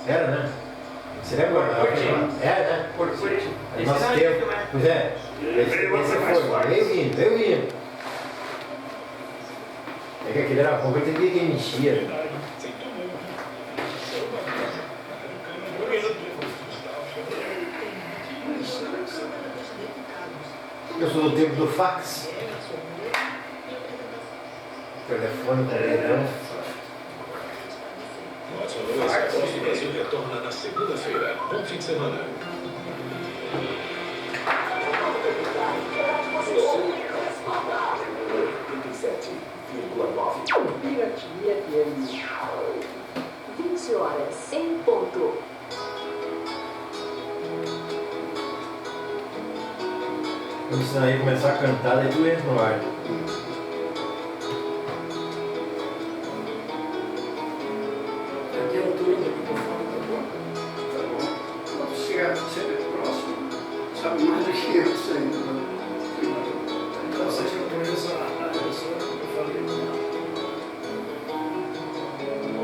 Era, né? Você lembra? É, né? Orkut. Nosso tempo. Pois é. Esse foi. Veio vindo. É que aquele era pouco, tem que mexia. Eu sou do tempo do fax. Telefone com dedão. Nosso Voz do Brasil retorna na segunda-feira. Bom fim de semana. Piratinha FM. 20 horas em ponto. Quando você aí começar a cantar, daí tu entra no ar. Até a altura do microfone, tá bom? Tá bom. Quando chegar sempre próximo, sabe mais do que eu isso ainda. Então vocês que conhecem a pessoa que eu falei.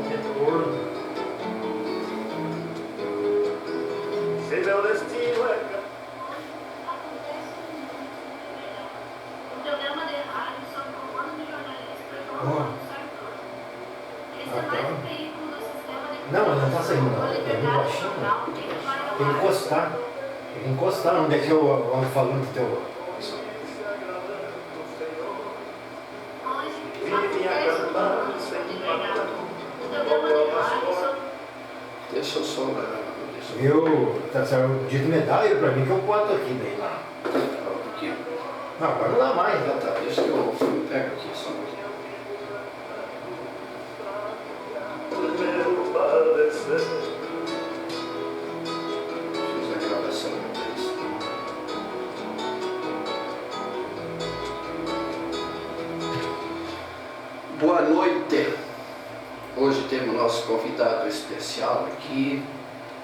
Retorno. Se meu destino é O programa de rádio sobre o comando de jornalistas Ó. Esse é mais um veículo do sistema de Não, mas não tá saindo não. É bem baixinho. Tem que encostar. Tem que encostar onde é que eu ando falando do teu. Deixa eu só. Eu. Tá saindo dito medalha pra mim que eu boto aqui daí. Um pouquinho. Não, agora não dá mais. Ah, tá. Deixa que eu pego aqui só um pouquinho. meu padecer. Fiz a gravação depois. Boa noite. Hoje temos nosso convidado especial aqui.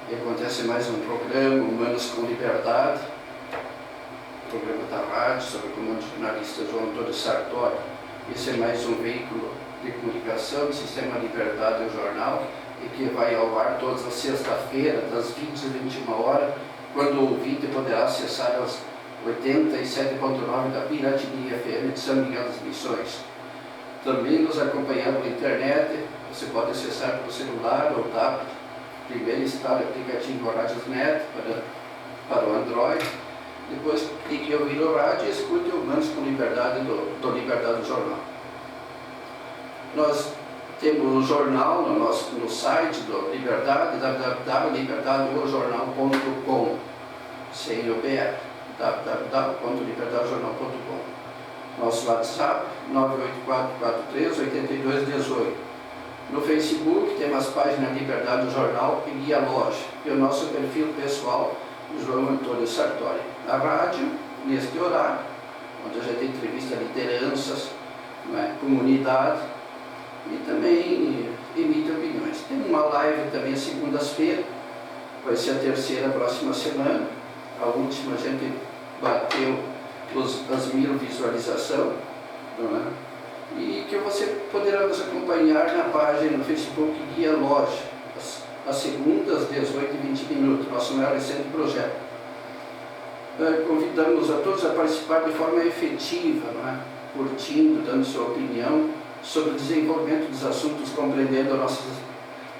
E acontece mais um programa, Humanos com Liberdade. Programa da rádio sobre o comando do jornalista João Antônio Sartori. Esse é mais um veículo de comunicação do Sistema Liberdade, o jornal, e que vai ao ar todas as sextas-feiras, das 20 às 21 horas, quando o ouvinte poderá acessar as 87.9 da Piratinha FM de São Miguel das Missões. Também nos acompanhando na internet, você pode acessar pelo celular ou tablet. Primeiro instale o aplicativo Radiosnet para o Android. Depois clique em ouvir o rádio e escute o Humanos com Liberdade do Liberdade do Jornal. Nós temos o jornal no site do Liberdade, www.liberdadejornal.com, sem o BR, www.liberdadejornal.com. Nosso WhatsApp, 98443-8218. No Facebook temos as páginas Liberdade do Jornal e Guia Loja, e o nosso perfil pessoal, João Antônio Sartori. Na rádio, neste horário, onde a gente entrevista lideranças, comunidade, e também emite opiniões. Tem uma live também segundas-feiras, vai ser a terceira próxima semana. A última a gente bateu as 1000 visualizações, não é? E que você poderá nos acompanhar na página no Facebook Guia Loja, às segundas, às 18h20, nosso maior recente projeto. Convidamos a todos a participar de forma efetiva, não é? Curtindo, dando sua opinião sobre o desenvolvimento dos assuntos, compreendendo nossas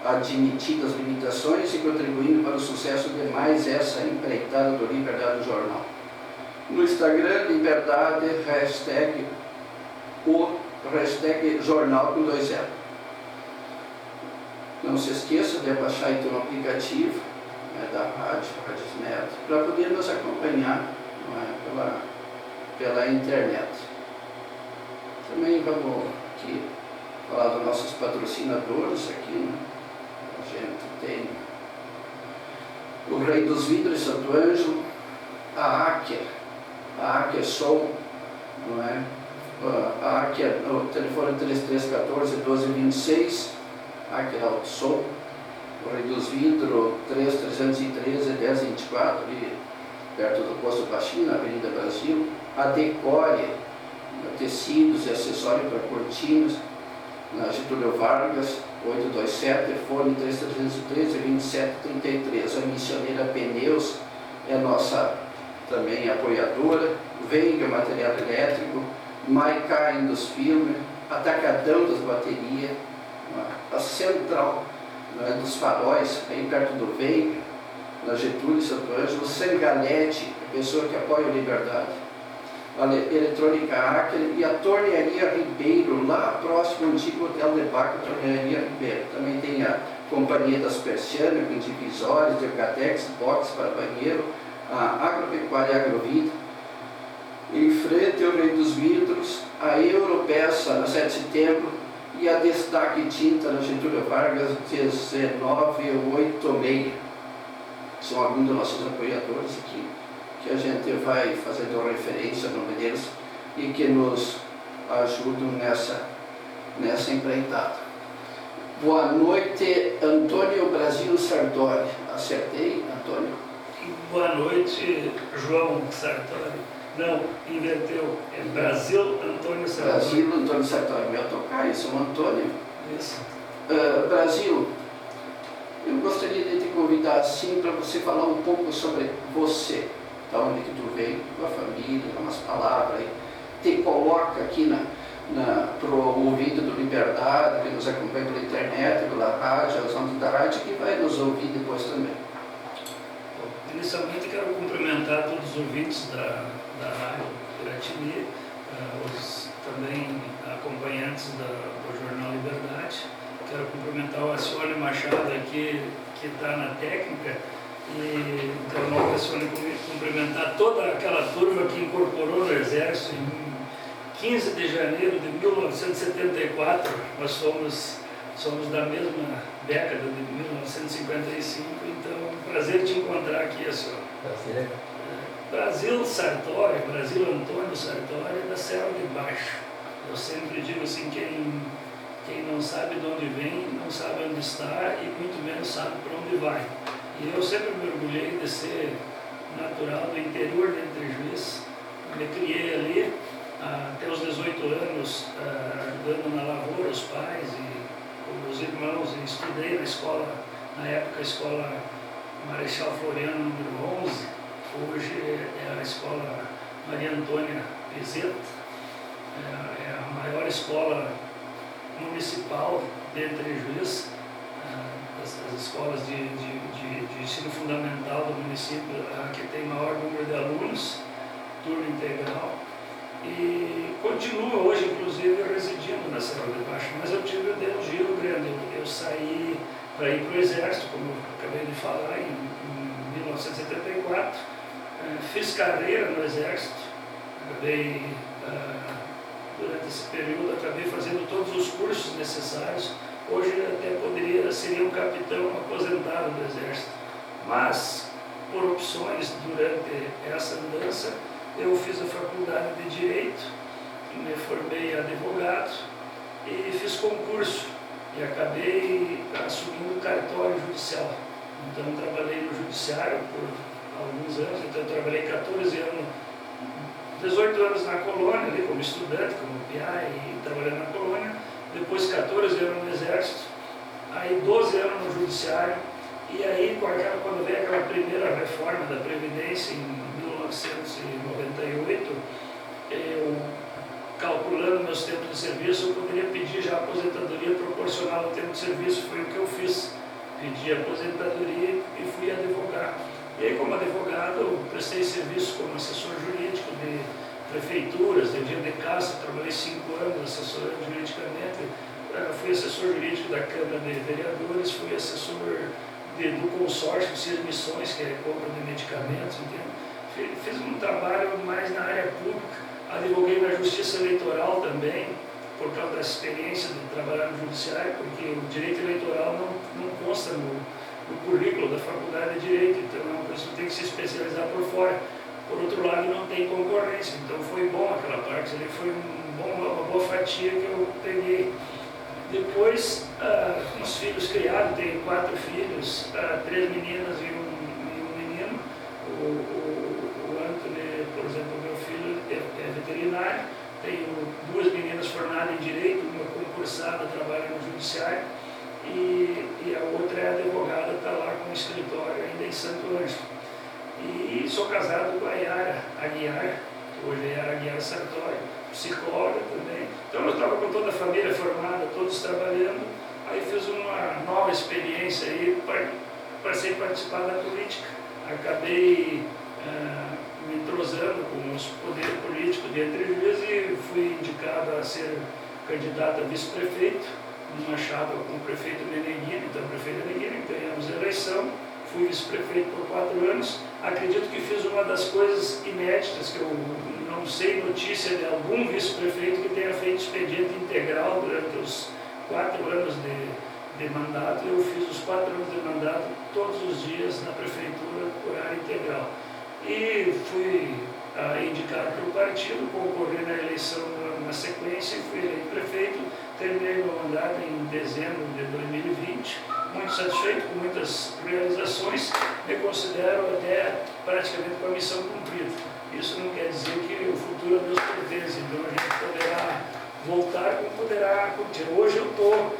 admitidas limitações e contribuindo para o sucesso de mais essa empreitada do Liberdade do Jornal. No Instagram, Liberdade, hashtag jornal com 2 L. Não se esqueça de baixar então o aplicativo da rádio, Radiosnet, para poder nos acompanhar, não é, pela internet. Também vamos aqui falar dos nossos patrocinadores aqui, né? A gente tem o Rei dos Vidros, Santo Ângelo, a Acker Som, não é? A Acker, o telefone 3314-1226, Acker Alto Som, o Rei dos Vidros 3313-1024, ali perto do Posto Baixinho, na Avenida Brasil, a Decore, tecidos e acessórios para cortinas, na Getúlio Vargas, 827, fone 3313-2733. A missioneira Pneus é nossa também apoiadora, Veiga Material Elétrico, Maikai Indusfilme, Atacadão das Baterias, a Central, né, dos Faróis, aí perto do Veiga, na Getúlio Santo Ângelo, Sangalete, a pessoa que apoia a Liberdade, a Eletrônica Acre e a Tornearia Ribeiro, lá próximo ao antigo Hotel de Baco, Tornearia Ribeiro. Também tem a Companhia das Persianas, com divisórios, de Eucatex, box para banheiro, a Agropecuária Agrovida, em frente ao Rei dos Vidros, a Europeça na 7 de setembro e a Destaque Tinta na Getúlio Vargas 1986. São alguns dos nossos apoiadores aqui, que a gente vai fazendo referência ao nome deles e que nos ajudam nessa empreitada. Boa noite, Antônio Brasil Sartori. Acertei, Antônio? Boa noite, João Sartori. Não, inverteu. É Brasil Antônio Sartori. Brasil Antônio Sartori. Meu tocaio, São Antônio. Isso. Brasil, eu gostaria de te convidar assim para você falar um pouco sobre você, da onde que tu veio, tua família, umas palavras aí. Te coloca aqui para o ouvido do Liberdade, que nos acompanha pela internet, pela rádio, as ondas da rádio, que vai nos ouvir depois também. Inicialmente quero cumprimentar todos os ouvintes da Rádio Piratini, os também acompanhantes do Jornal Liberdade. Quero cumprimentar o Acione Machado aqui, que está na técnica, e quero não Acione cumprimentar toda aquela turma que incorporou no Exército em 15 de janeiro de 1974. Nós somos da mesma década de 1955, então é um prazer te encontrar aqui, senhor. Prazer. Brasil Sartori, Brasil Antônio Sartori, da Serra de Baixo. Eu sempre digo assim, quem não sabe de onde vem, não sabe onde está e muito menos sabe para onde vai. E eu sempre me orgulhei de ser natural do interior de Entre Juízes. Me criei ali até os 18 anos, ajudando na lavoura os pais e os irmãos, e estudei na escola, na época a escola Marechal Floriano número 11, hoje é a escola Maria Antônia Pizzetto, é a maior escola municipal de Entre Juízes, as escolas de ensino fundamental do município, a que tem maior número de alunos, turno integral. E continuo hoje, inclusive, residindo na Serra de Baixo, mas eu tive um giro grande. Eu saí para ir para o Exército, como eu acabei de falar, em 1974. Fiz carreira no Exército, durante esse período, acabei fazendo todos os cursos necessários. Hoje até seria um capitão aposentado do Exército, mas, por opções durante essa mudança, eu fiz a faculdade de Direito, me formei advogado e fiz concurso e acabei assumindo o cartório judicial. Então trabalhei no judiciário por alguns anos, então eu trabalhei 14 anos, 18 anos na colônia, ali como estudante, como PA e trabalhando na colônia, depois 14 anos no Exército, aí 12 anos no judiciário, e aí quando veio aquela primeira reforma da Previdência em 1998, eu, calculando meus tempos de serviço, eu poderia pedir já aposentadoria proporcional ao tempo de serviço. Foi o que eu fiz, pedi aposentadoria e fui advogar. E aí, como advogado, eu prestei serviço como assessor jurídico de prefeituras, de dia de caça, trabalhei 5 anos assessorando juridicamente, fui assessor jurídico da Câmara de Vereadores, fui assessor do consórcio de Missões, que é compra de medicamentos, entende? Fiz um trabalho mais na área pública, advoguei na Justiça Eleitoral também, por causa da experiência de trabalhar no Judiciário, porque o direito eleitoral não consta no currículo da Faculdade de Direito, então é uma pessoa que tem que se especializar por fora. Por outro lado, não tem concorrência, então foi bom aquela parte, ali foi uma boa fatia que eu peguei. Depois, os filhos criados, tenho 4 filhos, 3 meninas e um menino. O Anthony, por exemplo, meu filho é veterinário, tenho 2 meninas formadas em Direito, uma com concursada, trabalha no judiciário, e a outra é advogada, está lá com um escritório ainda em Santo Ângelo. E sou casado com a Yara Aguiar, que hoje é Yara Aguiar Sartori, psicóloga também. Então eu estava com toda a família formada, todos trabalhando, aí fiz uma nova experiência aí, passei a participar da política. Acabei me entrosando com os poderes políticos de Entre Rios e fui indicado a ser candidato a vice-prefeito, numa chapa com o prefeito Meneghini, então o prefeito Meneghini, ganhamos a eleição, fui vice-prefeito por 4 anos. Acredito que fiz uma das coisas inéditas, que eu não sei notícia de algum vice-prefeito que tenha feito expediente integral durante os 4 anos de mandato. Eu fiz os 4 anos de mandato todos os dias na prefeitura, horário integral. E fui indicado pelo partido, concorri na eleição na sequência e fui eleito prefeito. Terminei meu mandato em dezembro de 2020, muito satisfeito, com muitas realizações, me considero até praticamente com a missão cumprida. Isso não quer dizer que o futuro a Deus pertence, então a gente poderá voltar como poderá curtir. Hoje eu estou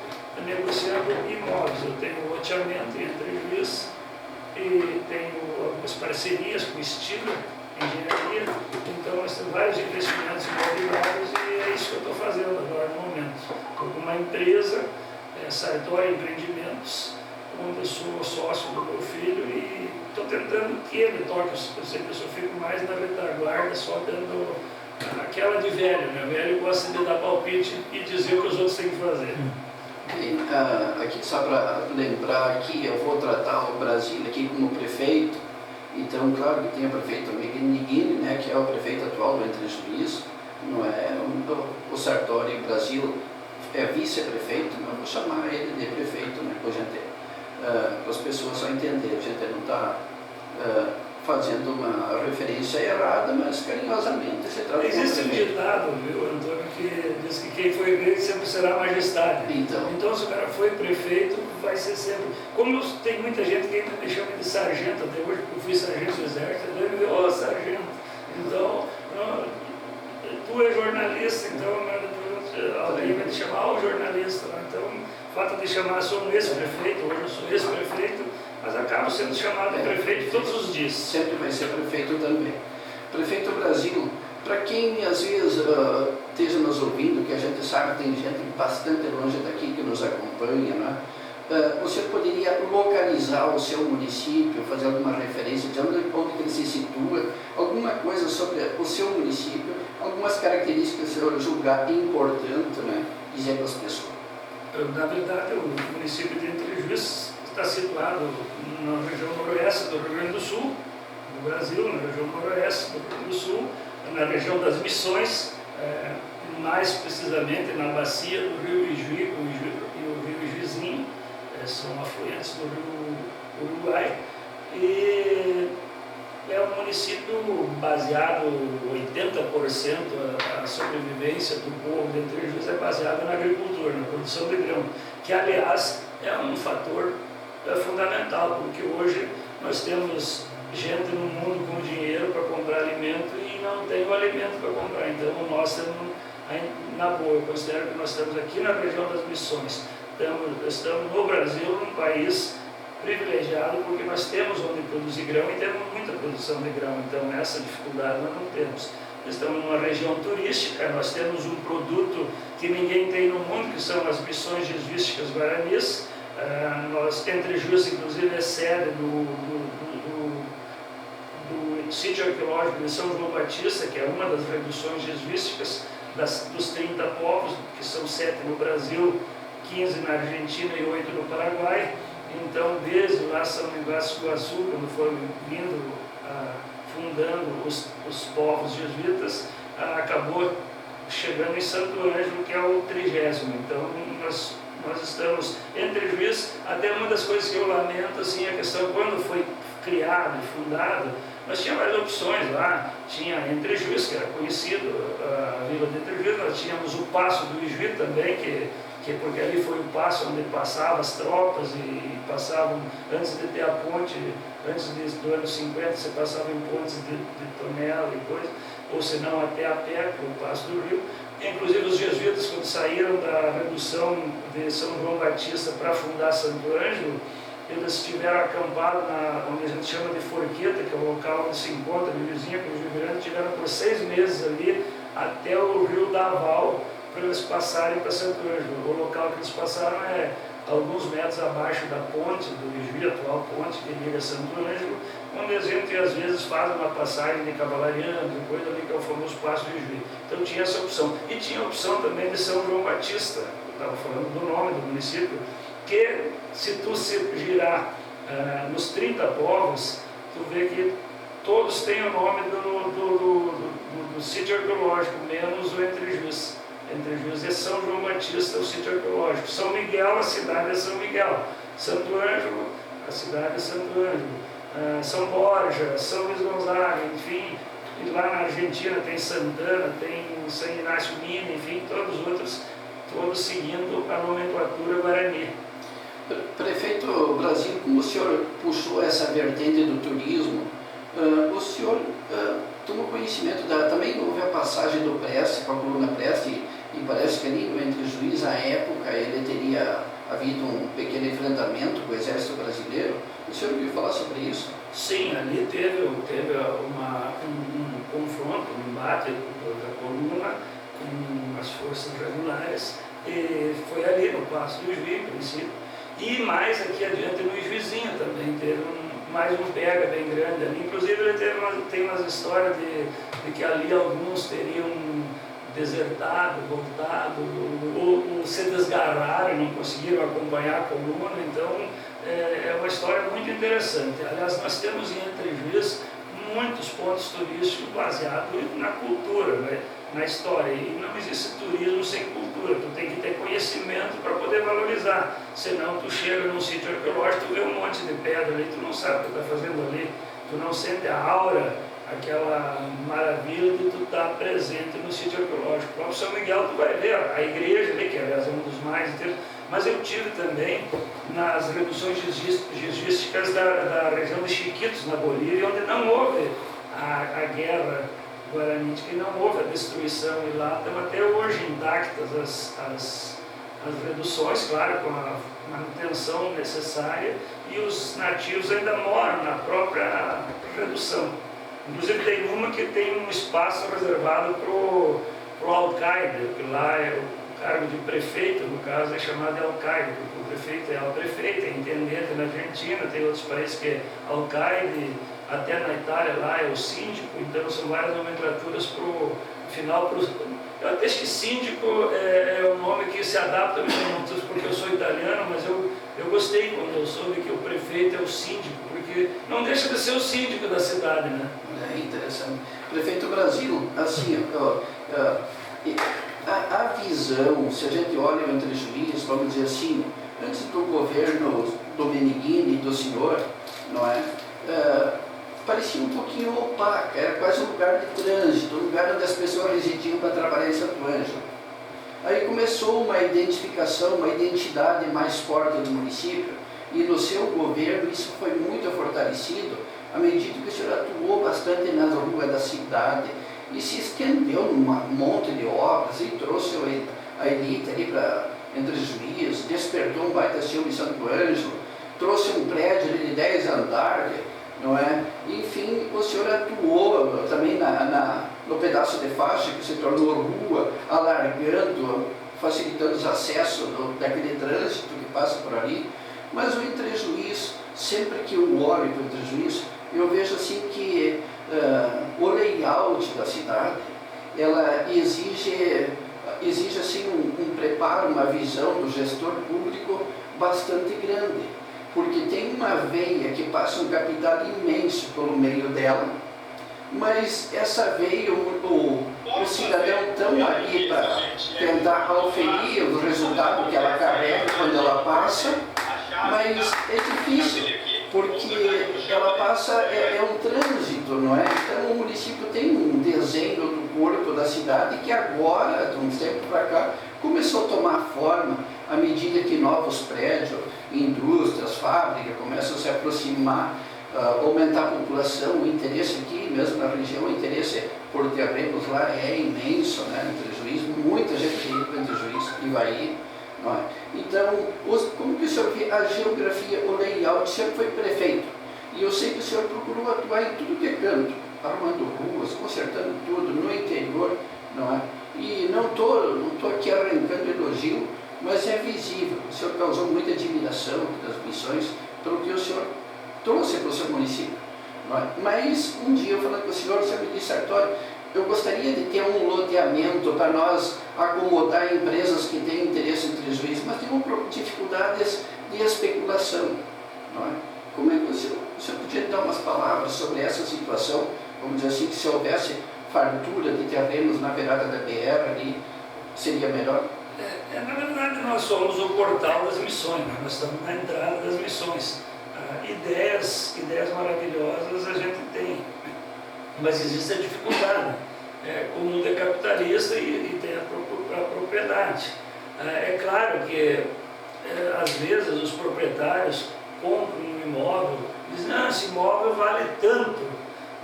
negociando imóveis, eu tenho loteamento Entre Rios e tenho algumas parcerias com Estilo, engenharia, então nós temos vários investimentos imobiliários e é isso que eu estou fazendo agora no momento. Estou com uma empresa, Sartori Empreendimentos, onde eu sou sócio do meu filho e estou tentando que ele toque. Eu sei que eu só fico mais na retaguarda, só dando aquela de velho, né? O velho gosta de dar palpite e dizer o que os outros têm que fazer. Aqui, só para lembrar aqui, eu vou tratar o Brasil aqui como prefeito. Então, claro que tem o prefeito Meneghini, né, que é o prefeito atual do Entre Rios, não é? O Sartori Brasil é vice-prefeito, mas vou chamar ele de prefeito, né, para as pessoas só entenderem. A gente não está fazendo uma referência errada, mas carinhosamente se trata de Existe um prefeito. ditado, viu, Antônio, que diz que quem foi grande sempre será majestade. Então, se o cara foi prefeito, vai ser sempre. Como tem muita gente que ainda me chama de sargento, até hoje, porque eu fui sargento do exército, eu me digo, sargento. Então, tu é jornalista, então alguém vai te chamar o jornalista. Então, o fato de chamar, sou um ex-prefeito, hoje eu sou ex-prefeito, mas acabo sendo chamado de prefeito todos os dias. Sempre vai ser prefeito também. Prefeito Brasil, para quem às vezes esteja nos ouvindo, que a gente sabe que tem gente bastante longe daqui que nos acompanha, né? Você poderia localizar o seu município, fazer alguma referência de onde ele se situa, alguma coisa sobre o seu município, algumas características que você julgar importante, né? Dizer para as pessoas. Na verdade, o município de Entre Rios está situado na região noroeste do Rio Grande do Sul, no Brasil, na região noroeste do Rio Grande do Sul, na região das Missões, mais precisamente na bacia do Rio Ijuí e o Rio Ijuizinho, são afluentes do Rio Uruguai, e é um município baseado, 80% a sobrevivência do povo de Entre Rios é baseada na agricultura, na produção de grão, que aliás é um fator fundamental, porque hoje nós temos gente no mundo com dinheiro para comprar alimento e não tem o alimento para comprar. Então nós temos, na boa, eu considero que nós estamos aqui na região das Missões, estamos no Brasil, num país privilegiado, porque nós temos onde produzir grão e temos muita produção de grão, então essa dificuldade nós não temos. Estamos numa região turística, nós temos um produto que ninguém tem no mundo, que são as missões jesuísticas guaranis. Entre Rios, inclusive, é sede do sítio arqueológico de São João Batista, que é uma das missões jesuísticas dos 30 povos, que são 7 no Brasil, 15 na Argentina e 8 no Paraguai. Então, desde lá, São Ignacio do Iguaçu, quando foram vindo, fundando os povos jesuítas, acabou chegando em Santo Ângelo, que é o 30º. Então, nós estamos Entre Rios. Até uma das coisas que eu lamento, assim, a questão, quando foi criado e fundado, nós tínhamos várias opções lá. Tinha Entre Rios, que era conhecido, a vila de Entre Rios. Nós tínhamos o Passo do Ijuí também, porque ali foi o passo onde passavam as tropas e passavam, antes de ter a ponte, antes do ano 50, você passava em pontes de tonela e coisa. ou se não até a pé, pelo Passo do Rio. Inclusive os jesuítas, quando saíram da redução de São João Batista para fundar Santo Ângelo, eles estiveram acampados onde a gente chama de Forqueta, que é o local onde se encontra a vizinha com os viverantes, estiveram por 6 meses ali até o rio Daval, para eles passarem para Santo Ângelo. O local que eles passaram é alguns metros abaixo da ponte do Ijuí, a atual ponte que liga Santo Ângelo, onde a gente às vezes faz uma passagem de cavalariano, depois ali que é o famoso Passo do Ijuí. Então tinha essa opção. E tinha a opção também de São João Batista, eu estava falando do nome do município, que se tu se girar nos 30 povos, tu vê que todos têm o nome do sítio arqueológico, menos o Entrejuiz. Entrejuiz é São João Batista, o sítio arqueológico. São Miguel, a cidade é São Miguel. Santo Ângelo, a cidade é Santo Ângelo. São Borja, São Luís Gonzaga, enfim. E lá na Argentina tem Santana, tem São Inácio Mina, enfim, todos os outros, todos seguindo a nomenclatura guarani. Prefeito Brasil, como o senhor puxou essa vertente do turismo, o senhor tomou conhecimento também houve a passagem do Preste, com a coluna Preste, e parece que ali no Entrejuiz, à época, ele teria havido um pequeno enfrentamento com o exército brasileiro. O senhor ouviu falar sobre isso? Sim, ali teve um confronto, um embate da coluna com as forças regulares, e foi ali no Passo do Ijuí, em princípio, e mais aqui adiante no Ijuizinho também teve mais um pega bem grande ali. Inclusive ele tem umas histórias de que ali alguns teriam desertado, voltado, ou se desgarraram e não conseguiram acompanhar a coluna. Então é uma história muito interessante. Aliás, nós temos em Entrejuiz muitos pontos turísticos baseados na cultura, né? Na história. E não existe turismo sem cultura. Tu tem que ter conhecimento para poder valorizar. Senão tu chega num sítio arqueológico, tu vê um monte de pedra ali, tu não sabe o que tu está fazendo ali, tu não sente a aura, aquela maravilha de tu estar presente no sítio arqueológico. O próprio São Miguel tu vai ver a igreja ali, que aliás é um dos mais inteiros. Mas eu tive também nas reduções jesuísticas da região de Chiquitos, na Bolívia, onde não houve a guerra guaranítica e não houve a destruição, e lá estão até hoje intactas as reduções, claro, com a manutenção necessária, e os nativos ainda moram na própria redução. Inclusive tem uma que tem um espaço reservado para o alcaide, que lá é o cargo de prefeito, no caso é chamado de alcaide, porque o prefeito é prefeito, é intendente na Argentina, tem outros países que é alcaide, até na Itália lá é o síndico, então são várias nomenclaturas para o final. Eu até acho que síndico é um nome que se adapta muito, porque eu sou italiano, mas eu gostei quando eu soube que o prefeito é o síndico, porque não deixa de ser o síndico da cidade, né? É interessante. Prefeito Brasil, assim, a visão, se a gente olha o Entrejuiz, vamos dizer assim, antes do governo do Meneghini e do senhor, não é? Parecia um pouquinho opaca, era quase um lugar de trânsito, um lugar onde as pessoas residiam para trabalhar em Santo Ângelo. Aí começou uma identificação, uma identidade mais forte do município, e no seu governo isso foi muito fortalecido, à medida que o senhor atuou bastante nas ruas da cidade, e se estendeu num monte de obras, e trouxe a elite ali para Entrejuiz, despertou um baita ciúme em Santo Ângelo, trouxe um prédio ali de 10 andares, não é? Enfim, o senhor atuou também no pedaço de faixa que se tornou rua, alargando, facilitando os acessos daquele trânsito que passa por ali. Mas o Entrejuiz, sempre que eu olho para o Entrejuiz, eu vejo assim que o layout da cidade, ela exige assim um preparo, uma visão do gestor público bastante grande, porque tem uma veia que passa um capital imenso pelo meio dela, mas essa veia, o cidadão tão ali para tentar auferir o resultado que ela carrega quando ela passa, mas é difícil, porque ela passa, é um trânsito, não é? Então o município tem um desenho do corpo da cidade que agora, de uns tempos para cá, começou a tomar forma à medida que novos prédios, indústrias, fábricas começam a se aproximar aumentar a população, o interesse aqui mesmo na região, o interesse por terrenos lá é imenso, né, em Trejuiz, muita gente tem ido para Trejuiz, Ivaí, não é? Então, como que o senhor vê a geografia, o layout? O senhor foi prefeito, e eu sei que o senhor procurou atuar em tudo que é canto, arrumando ruas, consertando tudo, no interior, não é? E não tô aqui arrancando elogio, mas é visível, o senhor causou muita admiração das missões pelo que o senhor trouxe para o seu município. Não é? Mas um dia eu falando com o senhor me disse, Arthur, eu gostaria de ter um loteamento para nós acomodar empresas que têm interesse em Trejuiz, mas tem dificuldades de especulação. Não é? Como é que o senhor podia dar umas palavras sobre essa situação, vamos dizer assim, que se houvesse fartura de terrenos na beirada da BR ali, seria melhor? Na verdade, nós somos o portal das missões, né? Nós estamos na entrada das missões. Ideias maravilhosas a gente tem, mas existe a dificuldade. O mundo é capitalista e tem a propriedade. É claro que, às vezes, os proprietários compram um imóvel e dizem, não, esse imóvel vale tanto,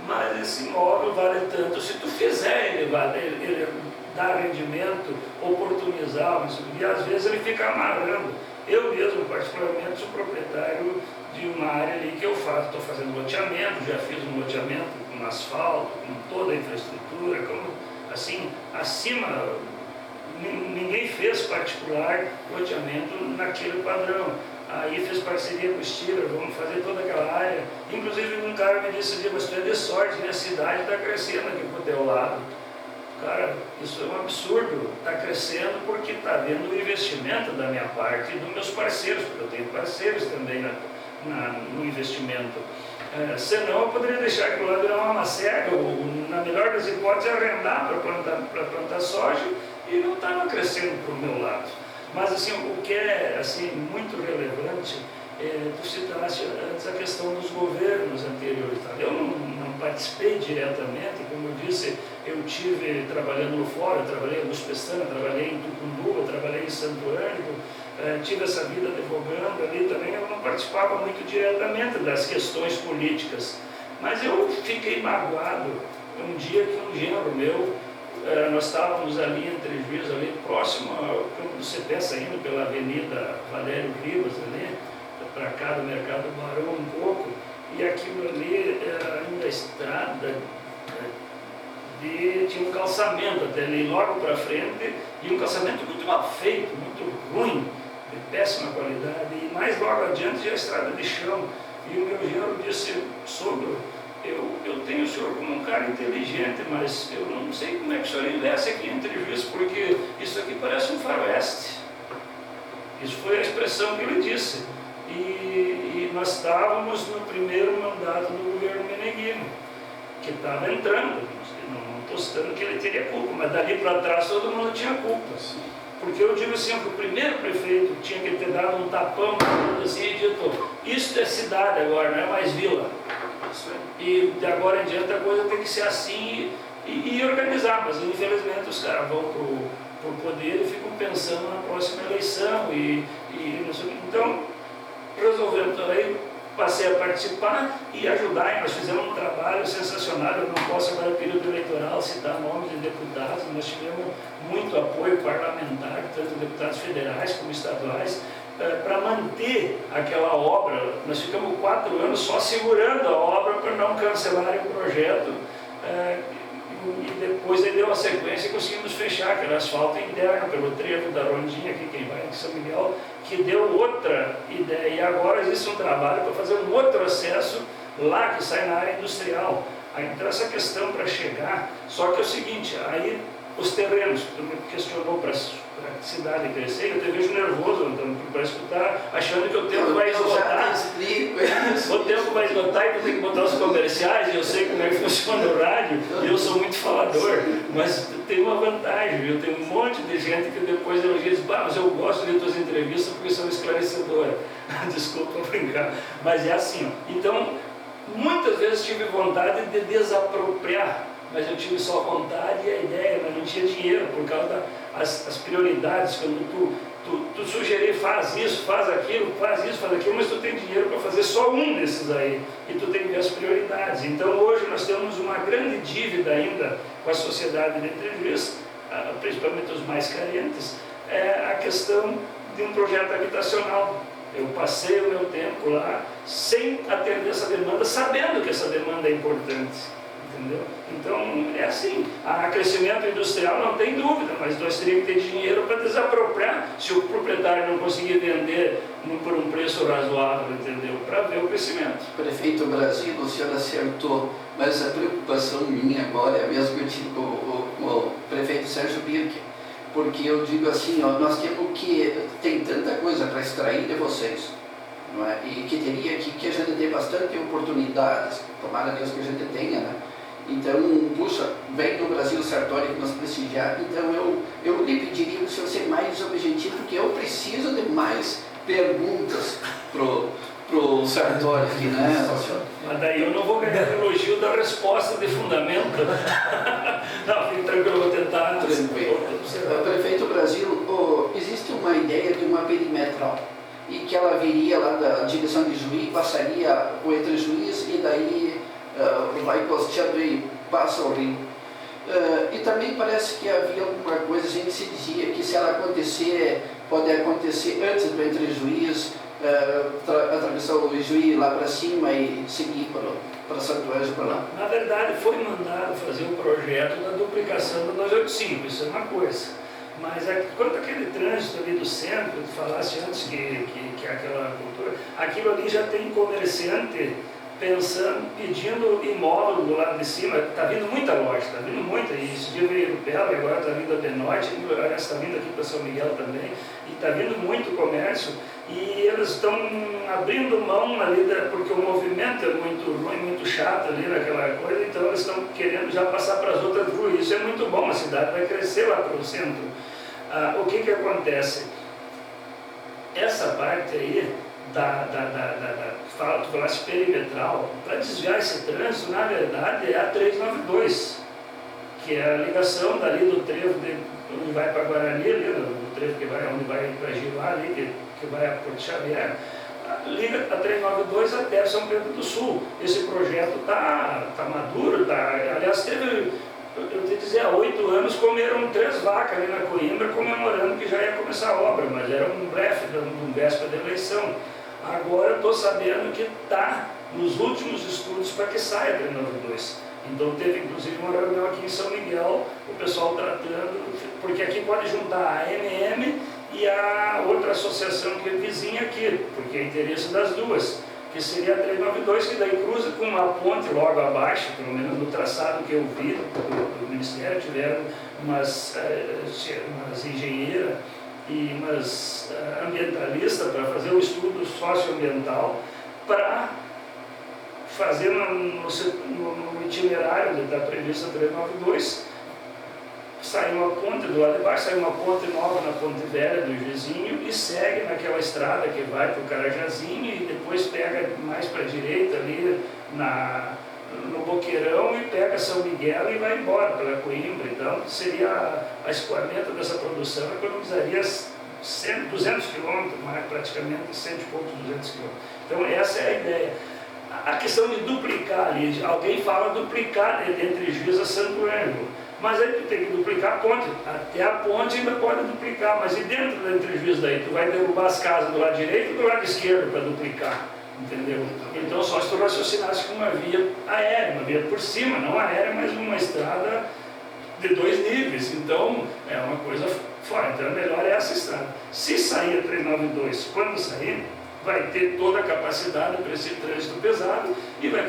mas esse imóvel vale tanto se tu fizer ele dar rendimento, oportunizar, e às vezes ele fica amarrando. Eu mesmo, particularmente, sou proprietário de uma área ali que eu faço, estou fazendo loteamento, já fiz um loteamento com asfalto, com toda a infraestrutura, assim, acima, ninguém fez particular loteamento naquele padrão. Aí fiz parceria com o Stiller, vamos fazer toda aquela área. Inclusive um cara me disse, mas tu é de sorte, minha cidade está crescendo aqui pro teu lado. Cara, isso é um absurdo, está crescendo porque está havendo o investimento da minha parte e dos meus parceiros, porque eu tenho parceiros também no investimento. Senão eu poderia deixar aquilo lá virar uma macega, ou na melhor das hipóteses arrendar para plantar soja e não estava crescendo para o meu lado. Mas assim, o que é assim, muito relevante, tu citaste antes a questão dos governos anteriores. Tá? Eu não participei diretamente, como eu disse, eu tive trabalhando fora, trabalhei em Luz Pestana, trabalhei em Tucunduva, trabalhei em Santo Ângelo, tive essa vida advogando ali também, eu não participava muito diretamente das questões políticas. Mas eu fiquei magoado um dia que um genro meu, nós estávamos ali em Trejuiz, ali próximo, quando você pensa indo pela Avenida Valério Rivas, ali, para cá do Mercado Barão um pouco, e aquilo ali era ainda estrada, tinha um calçamento até ali logo para frente, e um calçamento muito mal feito, muito ruim, de péssima qualidade, e mais logo adiante já a estrada de chão. E o meu genro disse, sogro, eu tenho o senhor como um cara inteligente, mas eu não sei como é que o senhor investe aqui em Trejuiz, porque isso aqui parece um faroeste. Isso foi a expressão que ele disse. E nós estávamos no primeiro mandato do governo Meneghino, que estava entrando. Não estou citando que ele teria culpa, mas dali para trás todo mundo tinha culpa. Porque eu digo assim, que o primeiro prefeito tinha que ter dado um tapão assim e dito, isso é cidade agora, não é mais vila. E de agora em diante a coisa tem que ser assim e organizar, mas infelizmente os caras vão para o poder e ficam pensando na próxima eleição e não sei o que. Então, resolvemos também, passei a participar e ajudar, e nós fizemos um trabalho sensacional. Eu não posso agora no período eleitoral citar nomes de deputados, nós tivemos muito apoio parlamentar, tanto deputados federais como estaduais, para manter aquela obra. Nós ficamos 4 anos só segurando a obra para não cancelarem o projeto, e depois ele deu a sequência e conseguimos fechar aquele asfalto interno pelo trevo da Rondinha, aqui quem vai em São Miguel, que deu outra ideia, e agora existe um trabalho para fazer um outro acesso lá que sai na área industrial. Então essa questão para chegar, só que é o seguinte, aí os terrenos, tu me questionou para a cidade crescer, eu te vejo nervoso, então, para escutar, achando que o tempo vai esgotar. O tempo vai esgotar e tu tem que botar os comerciais, e eu sei como é que funciona o rádio, e eu sou muito falador, mas tem uma vantagem, eu tenho um monte de gente que depois elogia e diz, mas eu gosto de tuas entrevistas porque são esclarecedoras. Desculpa brincar, mas é assim, ó. Então, muitas vezes tive vontade de desapropriar, mas eu tive só vontade e a ideia, mas não tinha dinheiro, por causa das prioridades. Quando tu tu sugerir, faz isso, faz aquilo, mas tu tem dinheiro para fazer só um desses aí, e tu tem que ver as prioridades. Então hoje nós temos uma grande dívida ainda com a sociedade de Entrejuíz, principalmente os mais carentes, a questão de um projeto habitacional. Eu passei o meu tempo lá sem atender essa demanda, sabendo que essa demanda é importante. Entendeu? Então é assim, há crescimento industrial, não tem dúvida, mas nós teríamos que ter dinheiro para desapropriar se o proprietário não conseguir vender por um preço razoável, entendeu? Para ver o crescimento. Prefeito Brasil, o senhor acertou, mas a preocupação minha agora é a mesma que eu tive com o prefeito Sérgio Birk, porque eu digo assim, ó, nós temos que, tem tanta coisa para extrair de vocês, não é? E que teria que a gente ter bastante oportunidades, tomara Deus que a gente tenha, né? Então, puxa, vem do Brasil Sartori que nos prestigiar, então eu lhe pediria que o senhor ser mais objetivo, porque eu preciso de mais perguntas pro Sartori aqui, né, senhor? Mas daí eu não vou ganhar elogio da resposta de fundamento. Não, fique tranquilo, eu vou tentar. Prefeito Brasil, existe uma ideia de uma perimetral, e que ela viria lá da direção de Juiz, passaria o Entrejuíz e daí vai costeando e passa o rio. E também parece que havia alguma coisa, a gente se dizia que se ela acontecer, pode acontecer antes do Entrejuíz, atravessar o Juiz lá para cima e seguir para Santo Ângelo para lá. Na verdade, foi mandado fazer um projeto da duplicação da 285, isso é uma coisa. Mas quanto àquele trânsito ali do centro, tu falasse antes que aquela cultura, aquilo ali já tem comerciante pensando, pedindo imóvel do lado de cima. Está vindo muita loja, está vindo muita, e esse dia veio o Belo, e agora está vindo a Benoite, está vindo aqui para São Miguel também, e está vindo muito comércio, e eles estão abrindo mão ali, porque o movimento é muito ruim, muito chato ali naquela coisa, então eles estão querendo já passar para as outras ruas. Isso é muito bom, a cidade vai crescer lá para o centro. O que acontece? Essa parte aí, tu falasse perimetral, para desviar esse trânsito, na verdade, é a 392, que é a ligação dali do trevo, onde vai para Guarani, ali, do trevo que vai, onde vai para Giruá, ali, que vai a Porto Xavier, liga a 392 até São Pedro do Sul. Esse projeto está maduro, aliás, teve, eu te dizer, há 8 anos comeram 3 vacas ali na Coimbra, comemorando que já ia começar a obra, mas era um blefe, um véspera da eleição. Agora eu estou sabendo que está nos últimos estudos para que saia a 392. Então teve inclusive uma reunião aqui em São Miguel, o pessoal tratando, porque aqui pode juntar a MM e a outra associação que é vizinha aqui, porque é interesse das duas, que seria a 392, que daí cruza com uma ponte logo abaixo, pelo menos no traçado que eu vi do Ministério, tiveram umas engenheiras e umas ambientalistas para fazer um estudo socioambiental para fazer no itinerário da prevista 392, sai uma ponte do lado de baixo, sai uma ponte nova na Ponte Velha do Juizinho e segue naquela estrada que vai para o Carajazinho e depois pega mais para a direita ali no Boqueirão e pega São Miguel e vai embora pela Coimbra. Então seria a escoamento dessa produção, economizaria 200 quilômetros, praticamente 100 e poucos, 200 quilômetros. Então essa é a ideia. A questão de duplicar ali, alguém fala duplicar entre Juiz a Santo Ângelo, mas aí tu tem que duplicar a ponte, até a ponte ainda pode duplicar, mas e dentro da Entrejuíz daí? Tu vai derrubar as casas do lado direito ou do lado esquerdo para duplicar, entendeu? Então só se tu raciocinasse com uma via aérea, uma via por cima, não aérea, mas uma estrada de 2 níveis, então é uma coisa fora, então é melhor essa estrada. Se sair a 392, quando sair, vai ter toda a capacidade para esse trânsito pesado e vai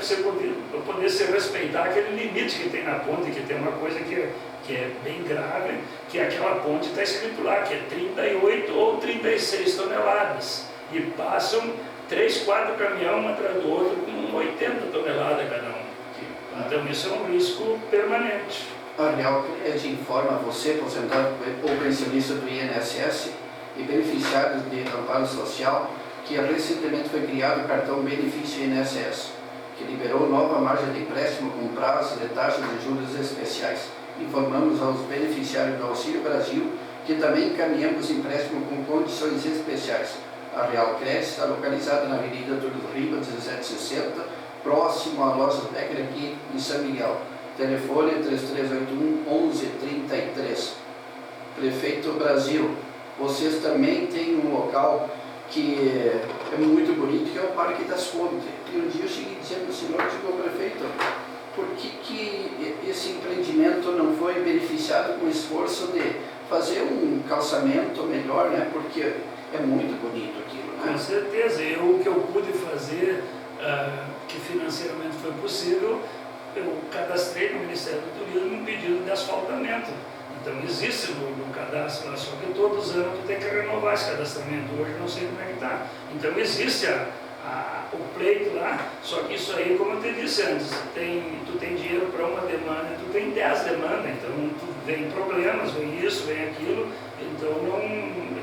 poder se respeitar aquele limite que tem na ponte, que tem uma coisa que é bem grave, que aquela ponte está escrito lá, que é 38 ou 36 toneladas, e passam 3, 4 caminhões um atrás do outro com 80 toneladas cada um. Então isso é um risco permanente. Arnel, a gente informa você, aposentado ou pensionista do INSS e beneficiários de amparo social, que recentemente foi criado o cartão Benefício INSS, que liberou nova margem de empréstimo com prazo de taxas de juros especiais. Informamos aos beneficiários do Auxílio Brasil que também encaminhamos empréstimo com condições especiais. A Real Crédito está localizada na Avenida Túlio Ribas, 1760, próximo à loja Becker aqui em São Miguel. Telefone 3381-1133. Prefeito Brasil, vocês também têm um local que é muito bonito, que é o Parque das Fontes. E um dia eu cheguei dizendo ao senhor, digo, prefeito, por que esse empreendimento não foi beneficiado com o esforço de fazer um calçamento melhor, né? Porque é muito bonito aquilo, né? Com certeza. O que eu pude fazer, que financeiramente foi possível, eu cadastrei no Ministério do Turismo um pedido de asfaltamento. Então existe no cadastro lá, só que todos os anos tu tem que renovar esse cadastramento. Hoje não sei como é que está. Então existe o pleito lá, só que isso aí, como eu te disse antes, tu tem dinheiro para uma demanda e tu tem 10 demandas, então vem problemas, vem isso, vem aquilo, então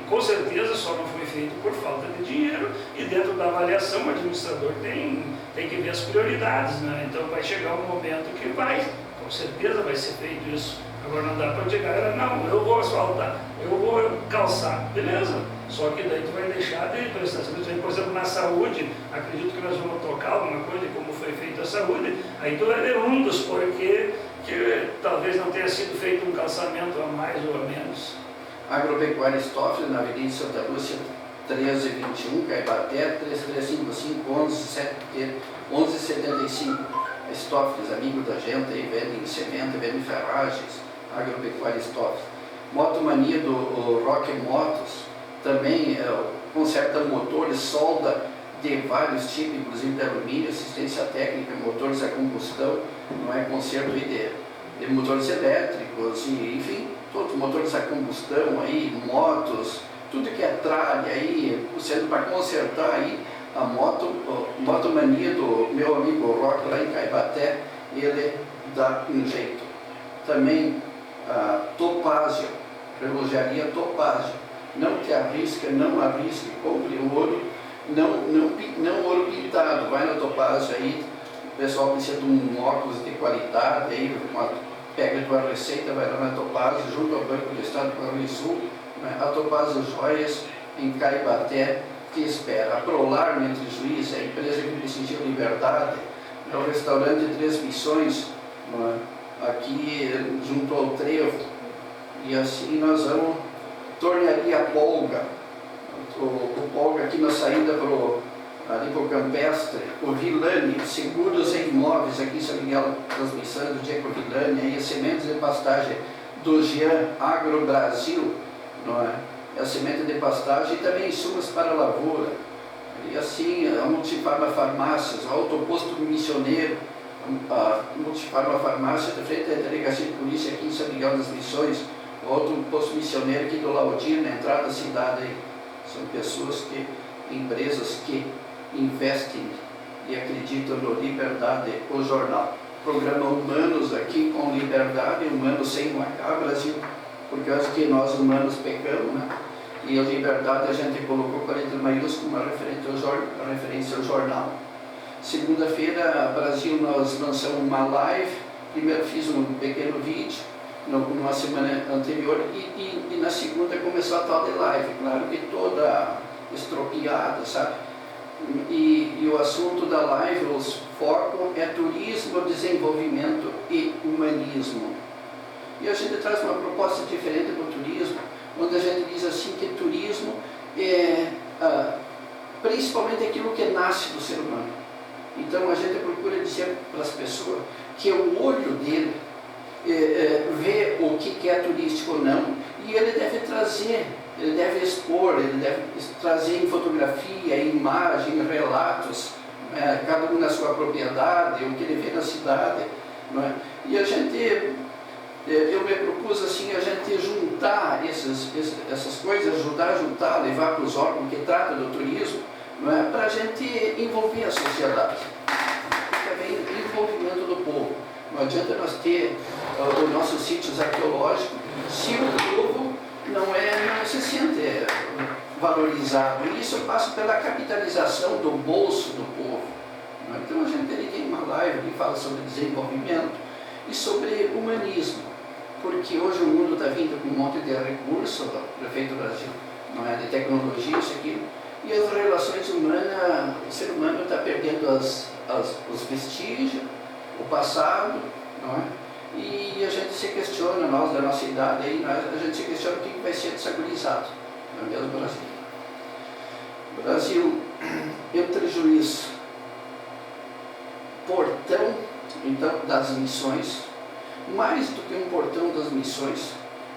com certeza só não foi feito por falta de dinheiro, e dentro da avaliação o administrador tem que ver as prioridades, né? Então vai chegar um momento que com certeza vai ser feito isso. Agora não dá para chegar, não, eu vou asfaltar, eu vou calçar, beleza? Só que daí tu vai deixar de prestar serviço. Por exemplo, na saúde, acredito que nós vamos tocar alguma coisa de como foi feita a saúde, aí tu vai ver um dos porquê que talvez não tenha sido feito um calçamento a mais ou a menos. Agropecuária Stófilo, na Avenida Santa Lúcia, 1321, Caibaté, 3355-1175. Stófilos, amigo da gente, aí vendem cimento, vendem ferragens. Agropecuária Stófilo. Motomania do Rock Motos, também conserta motores, solda de vários tipos, inclusive de alumínio, assistência técnica, motores a combustão, não é conserto aí de motores elétricos, e, enfim, todos os motores a combustão aí, motos, tudo que é tralha aí, sendo para consertar aí a motomania do meu amigo Rock lá em Caibaté, ele dá um jeito. Também a Topázio, relojaria Topázio, não te arrisca, não arrisque, compre ouro, não ouro pintado, vai na Topázio aí, o pessoal precisa de um óculos de qualidade, aí pega a tua receita, vai lá na Topázio, junto ao Banco do Estado do Rio Grande do Sul, né? A Topázio Joias, em Caibaté, te espera. A Prolar, entre Juiz, a empresa que prestigia liberdade, é o restaurante Três Missões, né? Aqui junto ao Trevo, e assim nós vamos. Tornearia Polga, o Polga aqui na saída ali para o Campestre, o Villani, seguros em imóveis aqui em São Miguel, transmissão do Diego Villani, aí as sementes de pastagem do Jean Agro Brasil, não é? A semente de pastagem e também insumos para a lavoura. E assim, a Multifarma Farmácias, o Autoposto Missioneiro, a Multifarma Farmácia, de frente à Delegacia de Polícia aqui em São Miguel das Missões, o Autoposto Missioneiro aqui do Laudinho, na entrada da cidade. São pessoas empresas que investem e acreditam no Liberdade, o jornal. Programa Humanos aqui com liberdade, Humanos sem marcar, Brasil, por causa que nós humanos pecamos, né? E a liberdade a gente colocou com a letra maiúscula, uma referência ao jornal. Segunda-feira, Brasil, nós lançamos uma live. Primeiro fiz um pequeno vídeo, numa semana anterior, e na segunda começou a tal de live, claro que toda estropiada, sabe? E o assunto da live, o foco é turismo, desenvolvimento e humanismo. E a gente traz uma proposta diferente para o turismo, onde a gente diz assim que turismo é principalmente aquilo que nasce do ser humano. Então a gente procura dizer para as pessoas que o olho dele vê o que é turístico ou não, e ele deve trazer, ele deve expor, ele deve trazer em fotografia, em imagem, relatos, cada um na sua propriedade, o que ele vê na cidade, não é? E a gente, eu me propus assim, a gente juntar essas coisas, ajudar a juntar, levar para os órgãos que tratam do turismo, não é? Para a gente envolver a sociedade, também envolvimento do povo. Não adianta nós ter os nossos sítios arqueológicos se o povo não se sente valorizado. E isso passa pela capitalização do bolso do povo. Então a gente tem uma live que fala sobre desenvolvimento e sobre humanismo. porque hoje o mundo está vindo com um monte de recurso, o prefeito do Brasil, não é, de tecnologia, isso aqui, e as relações humanas, o ser humano está perdendo os vestígios, o passado, não é? E a gente se questiona, nós da nossa idade, aí, a gente se questiona o que vai ser desagorizado, não é mesmo, Brasil? O Brasil, entre juiz, portão, então, das missões, mais do que um portão das missões,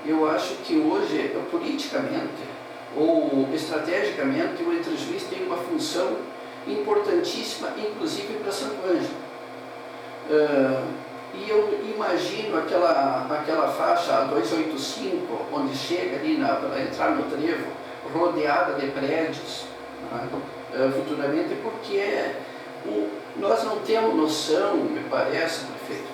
eu acho que hoje, politicamente, ou estrategicamente, o entre juiz tem uma função importantíssima, inclusive para Santo Ângelo. E eu imagino aquela faixa 285, onde chega ali para entrar no trevo, rodeada de prédios, né, futuramente, porque nós não temos noção, me parece, prefeito,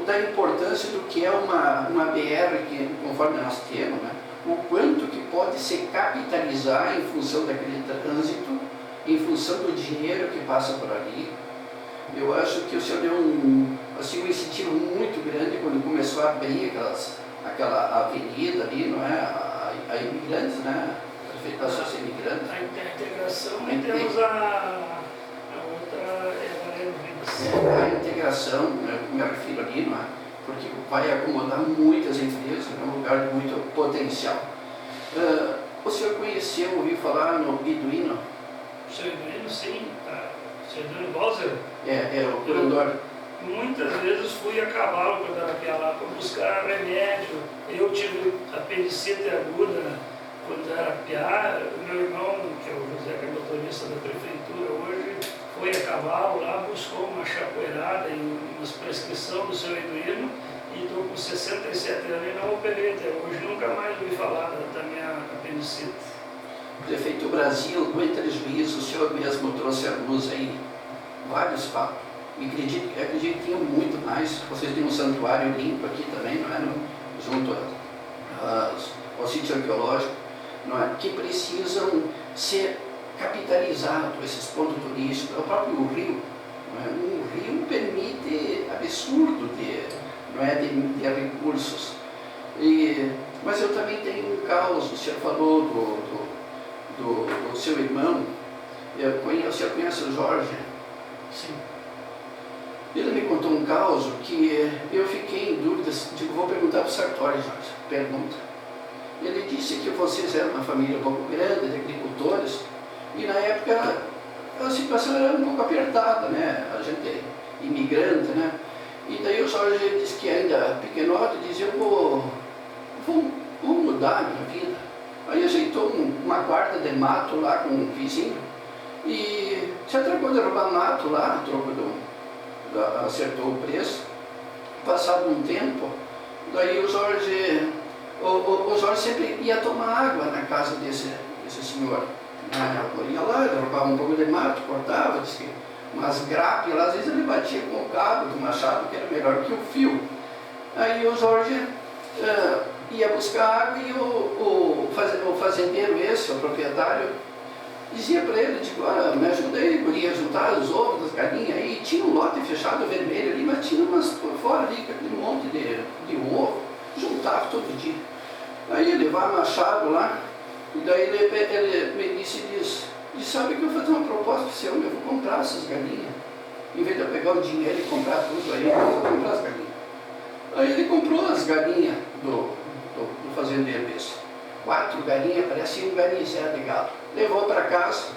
da importância do que é uma BR, que, conforme nós temos, né, o quanto que pode se capitalizar em função daquele trânsito, em função do dinheiro que passa por ali. Eu acho que o senhor deu um incentivo muito grande quando começou a abrir aquela avenida ali, não é? A imigrantes, né? A prefeitação imigrantes. A integração, e temos a outra, a integração, me refiro ali, não é? Porque vai acomodar muitas empresas, é um lugar de muito potencial. O senhor conheceu, ouviu falar no Iduíno? O senhor Iduíno, sim. O senhor Iduíno Balzer? É o curador. Muitas vezes fui a cavalo quando era piá lá para buscar remédio. Eu tive apendicite aguda quando era piá. Meu irmão, que é o José, que é motorista da prefeitura hoje, foi a cavalo lá, buscou uma chapoeirada em uma prescrição do seu Iduíno e estou com 67 anos e não operei até hoje. Nunca mais ouvi falar da minha apendicite. Prefeito Brasil, o entre juízo, o senhor mesmo trouxe à luz aí vários fatos. E acredito que tinha muito mais. Vocês têm um santuário limpo aqui também, não é? Junto ao sítio arqueológico, não é? Que precisam ser capitalizados, esses pontos turísticos. O próprio rio, não é? Um rio permite absurdo de recursos. Mas eu também tenho um caos, o senhor falou do seu irmão, o senhor conhece o Jorge? Sim. Ele me contou um caso que eu fiquei em dúvidas, digo, vou perguntar para o Sartori, Jorge, pergunta. Ele disse que vocês eram uma família um pouco grande, de agricultores, e na época a situação era um pouco apertada, né? A gente imigrante, né? E daí o Jorge disse que ainda pequenote, dizia, eu vou mudar a minha vida. Aí ajeitou uma guarda de mato lá com um vizinho e se atracou de roubar mato lá, acertou o preço. Passado um tempo, daí o Jorge sempre ia tomar água na casa desse senhor. Ia lá, ele roubava um pouco de mato, cortava, disse que umas grapas lá, às vezes ele batia com o cabo do machado, que era melhor que o fio. Aí o Jorge ia buscar água e o fazendeiro o proprietário, dizia para ele, olha, me ajuda aí, guri, a juntar os ovos das galinhas aí. Tinha um lote fechado vermelho ali, mas tinha umas por fora ali, aquele monte de ovo, juntava todo dia. Aí ele levava machado lá, e daí ele me disse, sabe que eu vou fazer uma proposta para você, eu vou comprar essas galinhas. Em vez de eu pegar o dinheiro e comprar tudo aí, eu vou comprar as galinhas. Aí ele comprou as galinhas do fazendeiro desse. 4 galinhas, parecia um garnizé de galo. Levou para casa,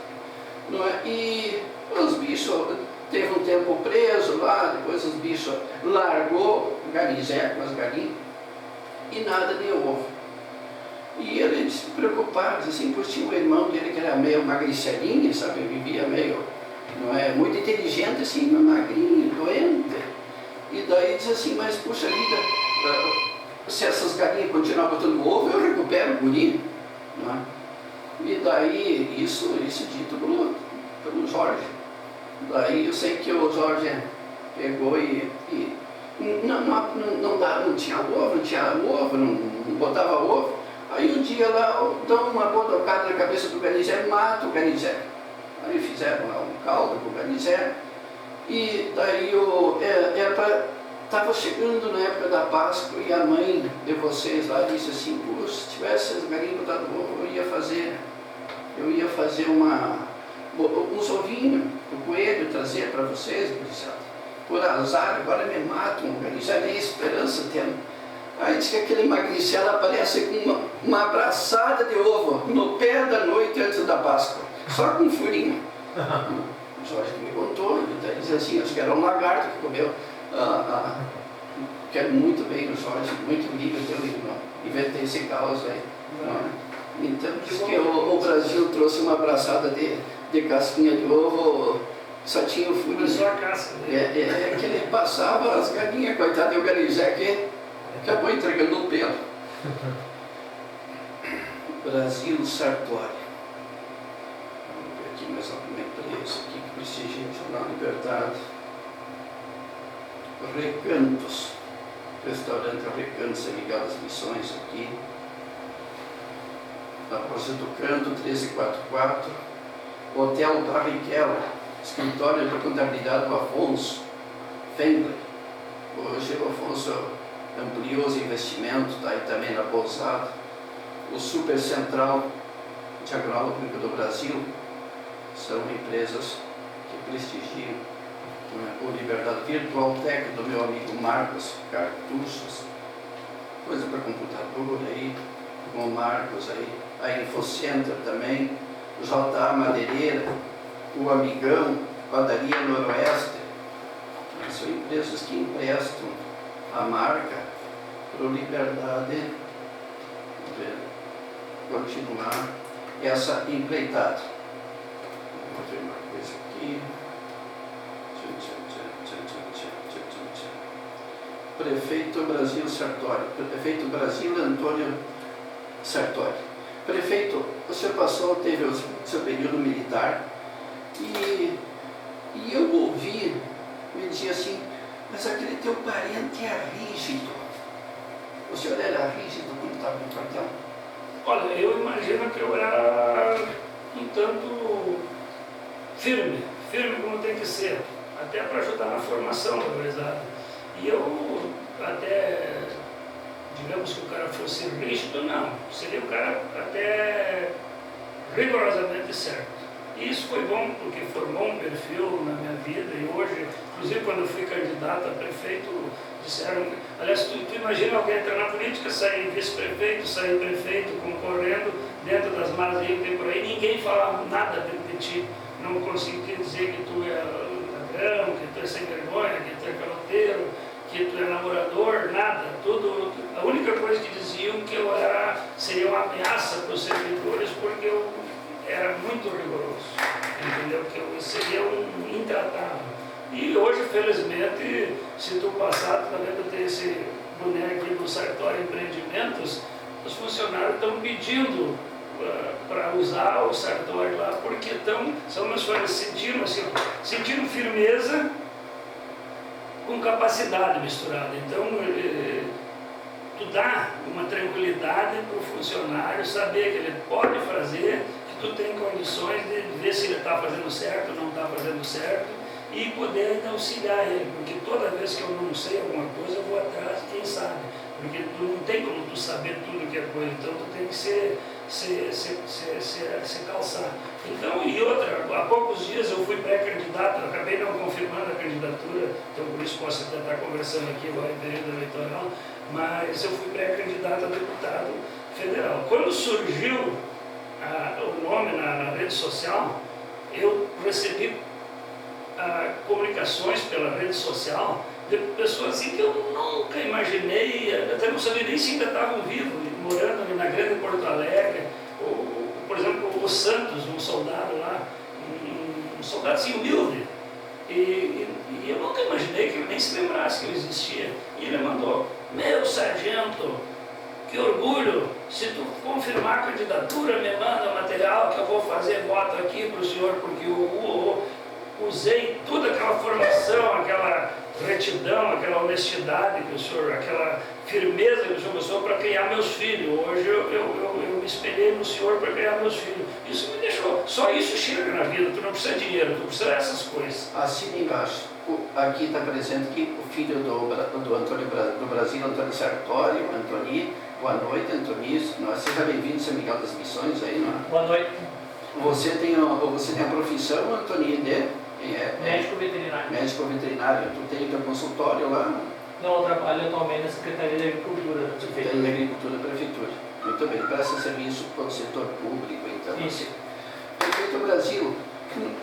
não é? E os bichos, teve um tempo preso lá, depois os bichos largou o garnizé com as galinhas e nada de ovo. E ele se preocupava, disse assim, pois tinha um irmão dele que era meio magricelinho, sabe, vivia meio, não é, muito inteligente, assim, meio magrinho, doente. E daí disse assim, mas puxa vida, se essas galinhas continuarem botando ovo, eu recupero o guri, não é? E daí, isso dito pelo Jorge. Daí eu sei que o Jorge pegou e não tinha ovo, não botava ovo. Aí um dia lá, dão uma botocada na cabeça do garnizé, mata o garnizé. Aí fizeram lá um caldo com o garnizé. E daí era para estava chegando na época da Páscoa e a mãe de vocês lá disse assim, puxa, se tivesse as galinhas botado ovo, eu ia fazer uns ovinhos, um coelho, trazer para vocês, gurizada. Por azar, agora me matam, já nem esperança tendo. Aí diz que aquele magricela aparece com uma abraçada de ovo no pé da noite antes da Páscoa, só com um furinho. O Jorge me contou, ele dizia assim, acho que era um lagarto que comeu. Quero muito bem o Jorge, muito livre teu irmão, inventei esse caos aí. Então diz que o Brasil trouxe uma abraçada de casquinha de ovo, só tinha o furinho. Mas só a casca, né? É que ele passava as galinhas, coitado, e o garizé que acabou entregando o pelo. Brasil Sartori. Vamos ver aqui mais alguma empresa aqui que prestigia o Jornal Liberdade. Recantos. Restaurante Recantos, é ligado às missões aqui. Na Rosa do Canto, 1344. Hotel Barrichello, escritório de contabilidade do Afonso Fendler. Hoje o Afonso ampliou os investimentos, está aí também na pousada. O Super Central, Diagonal Público do Brasil, são empresas que prestigiam o Liberdade. Virtual Tech do meu amigo Marcos, cartuchos, coisa para computador aí, com o Marcos aí. A Infocenter também, JA Madeireira, o Amigão, Padaria Noroeste. São empresas que emprestam a marca para o Liberdade. Vamos ver, continuar essa empreitada. Vamos ver uma coisa aqui. Prefeito Brasil Sartori. Prefeito Brasil Antônio Sartori. Prefeito, o senhor teve o seu período militar e eu ouvi, me dizia assim, mas aquele teu parente é rígido. O senhor era rígido quando estava no quartel? Olha, eu imagino que eu era um tanto firme como tem que ser, até para ajudar na formação da gurizada. E eu até, digamos que o cara fosse rígido, não, seria o cara até rigorosamente certo. E isso foi bom, porque formou um perfil na minha vida, e hoje, inclusive quando eu fui candidato a prefeito, disseram, aliás, tu imagina alguém entrar na política, sair vice-prefeito, sair prefeito, concorrendo dentro das malas que tem por aí, ninguém fala nada de ti, não conseguia dizer que tu é ladrão, que tu é sem vergonha, que tu é caloteiro, que tu é namorador, nada, tudo. A única coisa que diziam que eu seria uma ameaça para os servidores, porque eu era muito rigoroso, entendeu? Que eu seria um intratável. E hoje, felizmente, se tu passar, tu tá vendo, tem esse boneco aqui do Sartori Empreendimentos, os funcionários estão pedindo para usar o Sartori lá, porque são meus funcionários sentindo firmeza com capacidade misturada. Então, tu dá uma tranquilidade para o funcionário saber que ele pode fazer, que tu tem condições de ver se ele está fazendo certo ou não está fazendo certo, e poder ainda auxiliar ele, porque toda vez que eu não sei alguma coisa, eu vou atrás de quem sabe, porque tu não tem como tu saber tudo que é coisa, então tu tem que se calçar. Então, e outra, há poucos dias eu fui pré-candidato, acabei não confirmando a candidatura, então por isso posso até estar conversando aqui agora em período eleitoral, mas eu fui pré-candidato a deputado federal. Quando surgiu o nome na rede social, eu recebi comunicações pela rede social de pessoas assim que eu nunca imaginei, até não sabia nem se ainda estavam vivos, morando ali na Grande Porto Alegre, por exemplo, o Santos, um soldado lá, um soldado assim humilde, e eu nunca imaginei que ele nem se lembrasse que eu existia, e ele mandou, meu sargento, que orgulho, se tu confirmar a candidatura, me manda material que eu vou fazer voto aqui para o senhor, porque eu usei toda aquela formação, aquela retidão, aquela honestidade que o senhor, aquela firmeza que o senhor mostrou para criar meus filhos. Hoje eu me espelhei no Senhor para criar meus filhos. Isso me deixou. Só isso chega na vida. Tu não precisa de dinheiro, tu precisa dessas coisas. Assina embaixo. Aqui está presente aqui o filho do Antônio do Brasil, Antônio Sartori, o Antoni. Boa noite, Antoni. Seja bem-vindo, São Miguel das Missões aí, não é? Boa noite. Você tem a profissão, Antoni, de Médico veterinário. médico veterinário. Tu tem o teu consultório lá? Não, eu trabalho atualmente na Secretaria de Agricultura da Tu tem Prefeitura. agricultura da prefeitura. Muito bem, presta serviço para o setor público, então. Isso. Prefeito Brasil,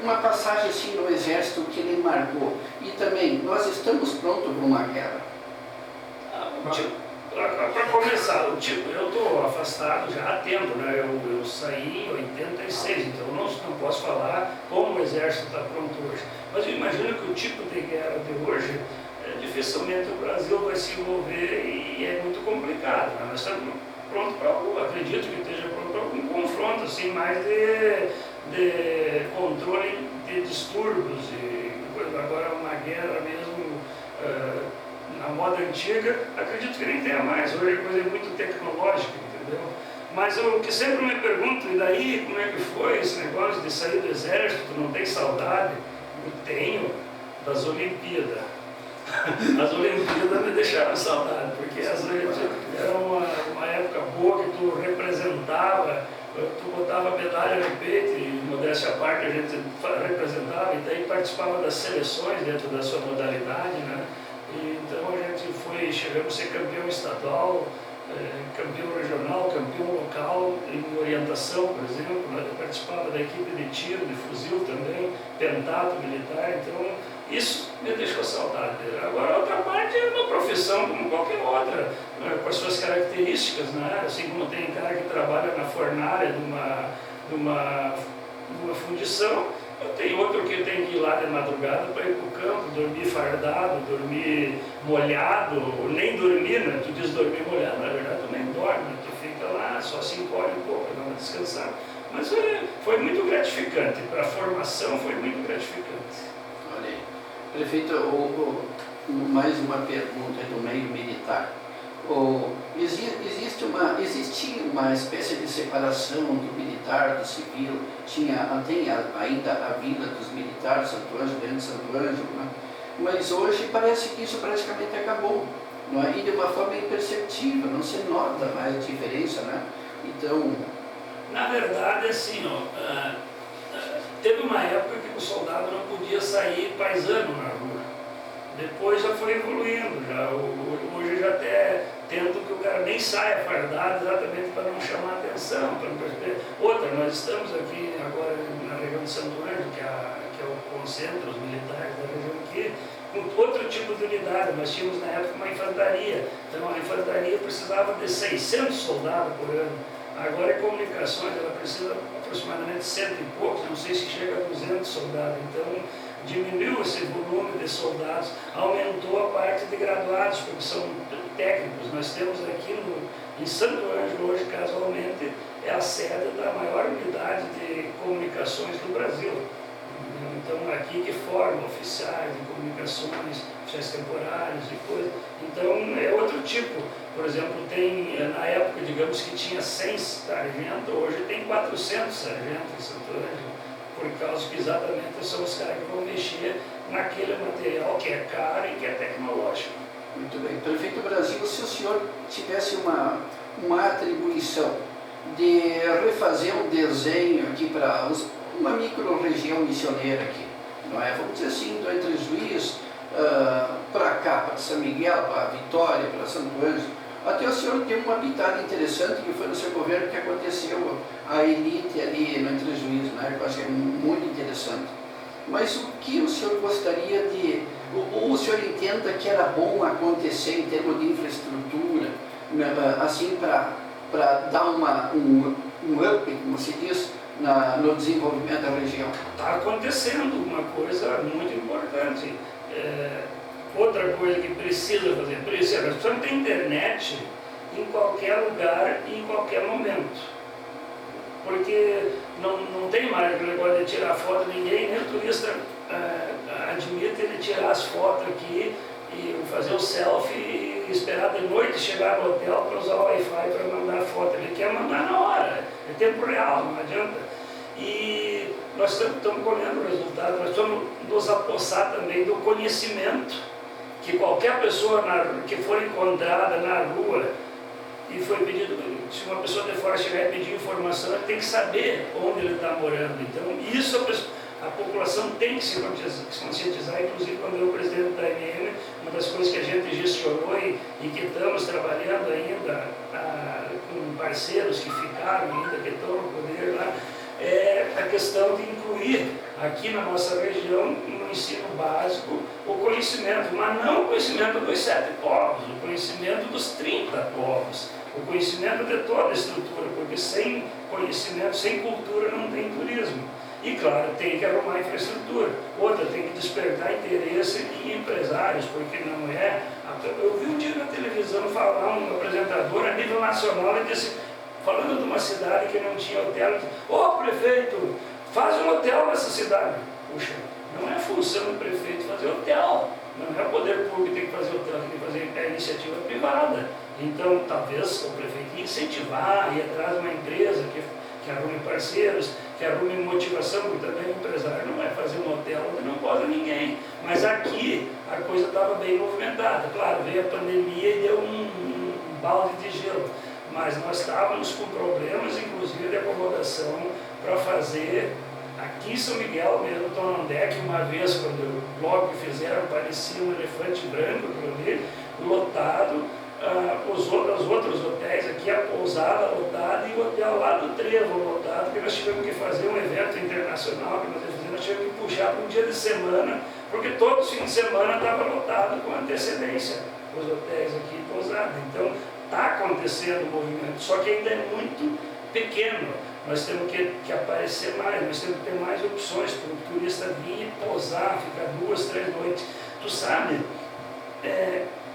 uma passagem assim no Exército que ele marcou. E também, nós estamos prontos para uma guerra. Para começar, eu estou afastado já há tempo, né? Eu saí em 86, então eu não posso falar como o Exército está pronto hoje. Mas eu imagino que o tipo de guerra de hoje, dificilmente o Brasil vai se envolver e é muito complicado. Né? Nós estamos prontos para, acredito que esteja pronto para um confronto, assim, mais de controle de distúrbios. Agora uma guerra mesmo. Na moda antiga, acredito que nem tenha mais, hoje a coisa é muito tecnológica, entendeu? Mas o que sempre me pergunto, e daí como é que foi esse negócio de sair do exército, não tem saudade? Eu tenho, das Olimpíadas. As Olimpíadas me deixaram saudade, porque as Olimpíadas era uma época boa que tu representava, tu botava a medalha no peito e, modéstia à parte, a gente representava e daí participava das seleções dentro da sua modalidade, né? E, então a gente chegamos a ser campeão estadual, campeão regional, campeão local em orientação, por exemplo. Eu participava da equipe de tiro, de fuzil também, tentato militar, então isso me deixou saudade. Agora a outra parte é uma profissão como qualquer outra, com as suas características, né? Assim como tem cara que trabalha na fornalha de uma fundição, tem outro que tem que ir lá de madrugada para ir para o campo, dormir fardado, dormir molhado, ou nem dormir, né? Tu diz dormir molhado, na verdade tu nem dorme, né? Tu fica lá, só se encolhe um pouco, dá uma descansada. Mas foi muito gratificante, para a formação foi muito gratificante. Olha aí. Prefeito, mais uma pergunta do meio militar. Existia uma espécie de separação do militar, do civil, tem ainda a vila dos militares, Santo Ângelo, dentro de Santo Ângelo, né? Mas hoje parece que isso praticamente acabou, não é? E de uma forma imperceptível, não se nota mais a diferença, né? Então... Na verdade, assim, teve uma época que o soldado não podia sair paisano na rua. Depois já foi evoluindo, hoje já até tento que o cara nem saia fardado exatamente para não chamar atenção. Outra, nós estamos aqui agora na região de Santo Ângelo, que é o concentro, os militares da região aqui, com outro tipo de unidade. Nós tínhamos na época uma infantaria, então a infantaria precisava de 600 soldados por ano. Agora em comunicações ela precisa aproximadamente 100 e poucos, não sei se chega a 200 soldados. Então diminuiu esse volume de soldados, aumentou a parte de graduados, porque são técnicos. Nós temos aqui em Santo Ângelo, hoje casualmente, é a sede da maior unidade de comunicações do Brasil. Então aqui que forma oficiais de comunicações, oficiais temporários e coisas. Então é outro tipo. Por exemplo, tem, na época, digamos que tinha 100 sargentos, hoje tem 400 sargentos em Santo Ângelo. Por causa que exatamente são os caras que vão mexer naquele material que é caro e que é tecnológico. Muito bem. Prefeito Brasil, se o senhor tivesse uma atribuição de refazer um desenho aqui para uma micro-região missioneira aqui, não é? Vamos dizer assim, do Entre Juiz para cá, para São Miguel, para Vitória, para Santo Ângelo. Até o senhor tem uma pitada interessante que foi no seu governo que aconteceu a elite ali no Entre Juízes, né? Eu acho que é muito interessante. Mas o que o senhor gostaria de... Ou o senhor entenda que era bom acontecer em termos de infraestrutura, assim, para dar um up, como se diz, no desenvolvimento da região? Está acontecendo uma coisa muito importante. Outra coisa que precisa fazer, nós precisamos ter internet em qualquer lugar e em qualquer momento. Porque não tem mais aquele negócio de tirar foto, nem o turista admite ele tirar as fotos aqui e fazer o selfie e esperar de noite chegar no hotel para usar o Wi-Fi para mandar a foto. Ele quer mandar na hora, é tempo real, não adianta. E nós estamos colhendo o resultado, nós estamos nos apossar também do conhecimento, que qualquer pessoa que for encontrada na rua e foi pedido, se uma pessoa de fora chegar e pedir informação, ele tem que saber onde ele está morando. Então, isso a população tem que se conscientizar. Inclusive, quando eu era presidente da ANM, uma das coisas que a gente gestionou e que estamos trabalhando ainda com parceiros que ficaram ainda, que estão no poder lá, é a questão de incluir aqui na nossa região, no ensino básico, o conhecimento, mas não o conhecimento dos 7 povos, o conhecimento dos 30 povos, o conhecimento de toda a estrutura, porque sem conhecimento, sem cultura não tem turismo. E claro, tem que arrumar infraestrutura. Outra, tem que despertar interesse em empresários, porque não é... Eu vi um dia na televisão falar um apresentador a nível nacional, ele disse, falando de uma cidade que não tinha hotel, ele disse, prefeito, faz um hotel nessa cidade. Puxa, não é função do prefeito fazer hotel, não é o poder público que tem que fazer hotel, tem que fazer a iniciativa privada. Então, talvez o prefeito incentivar, ir atrás de uma empresa que arrume parceiros, que arrume motivação, porque também o empresário não vai fazer um hotel onde não posa ninguém. Mas aqui a coisa estava bem movimentada. Claro, veio a pandemia e deu um balde de gelo. Mas nós estávamos com problemas, inclusive, de acomodação para fazer aqui em São Miguel mesmo, Tonandé, que uma vez, quando logo que fizeram, parecia um elefante branco ali, lotado. Os outros hotéis aqui, a pousada lotada e o hotel lá do Trevo lotado, porque nós tivemos que fazer um evento internacional que nós tivemos que puxar para um dia de semana, porque todo fim de semana estava lotado com antecedência, os hotéis aqui pousados. Então, está acontecendo o movimento, só que ainda é muito pequeno. Nós temos que aparecer mais, nós temos que ter mais opções para o turista vir e pousar, ficar 2, 3 noites. Tu sabe,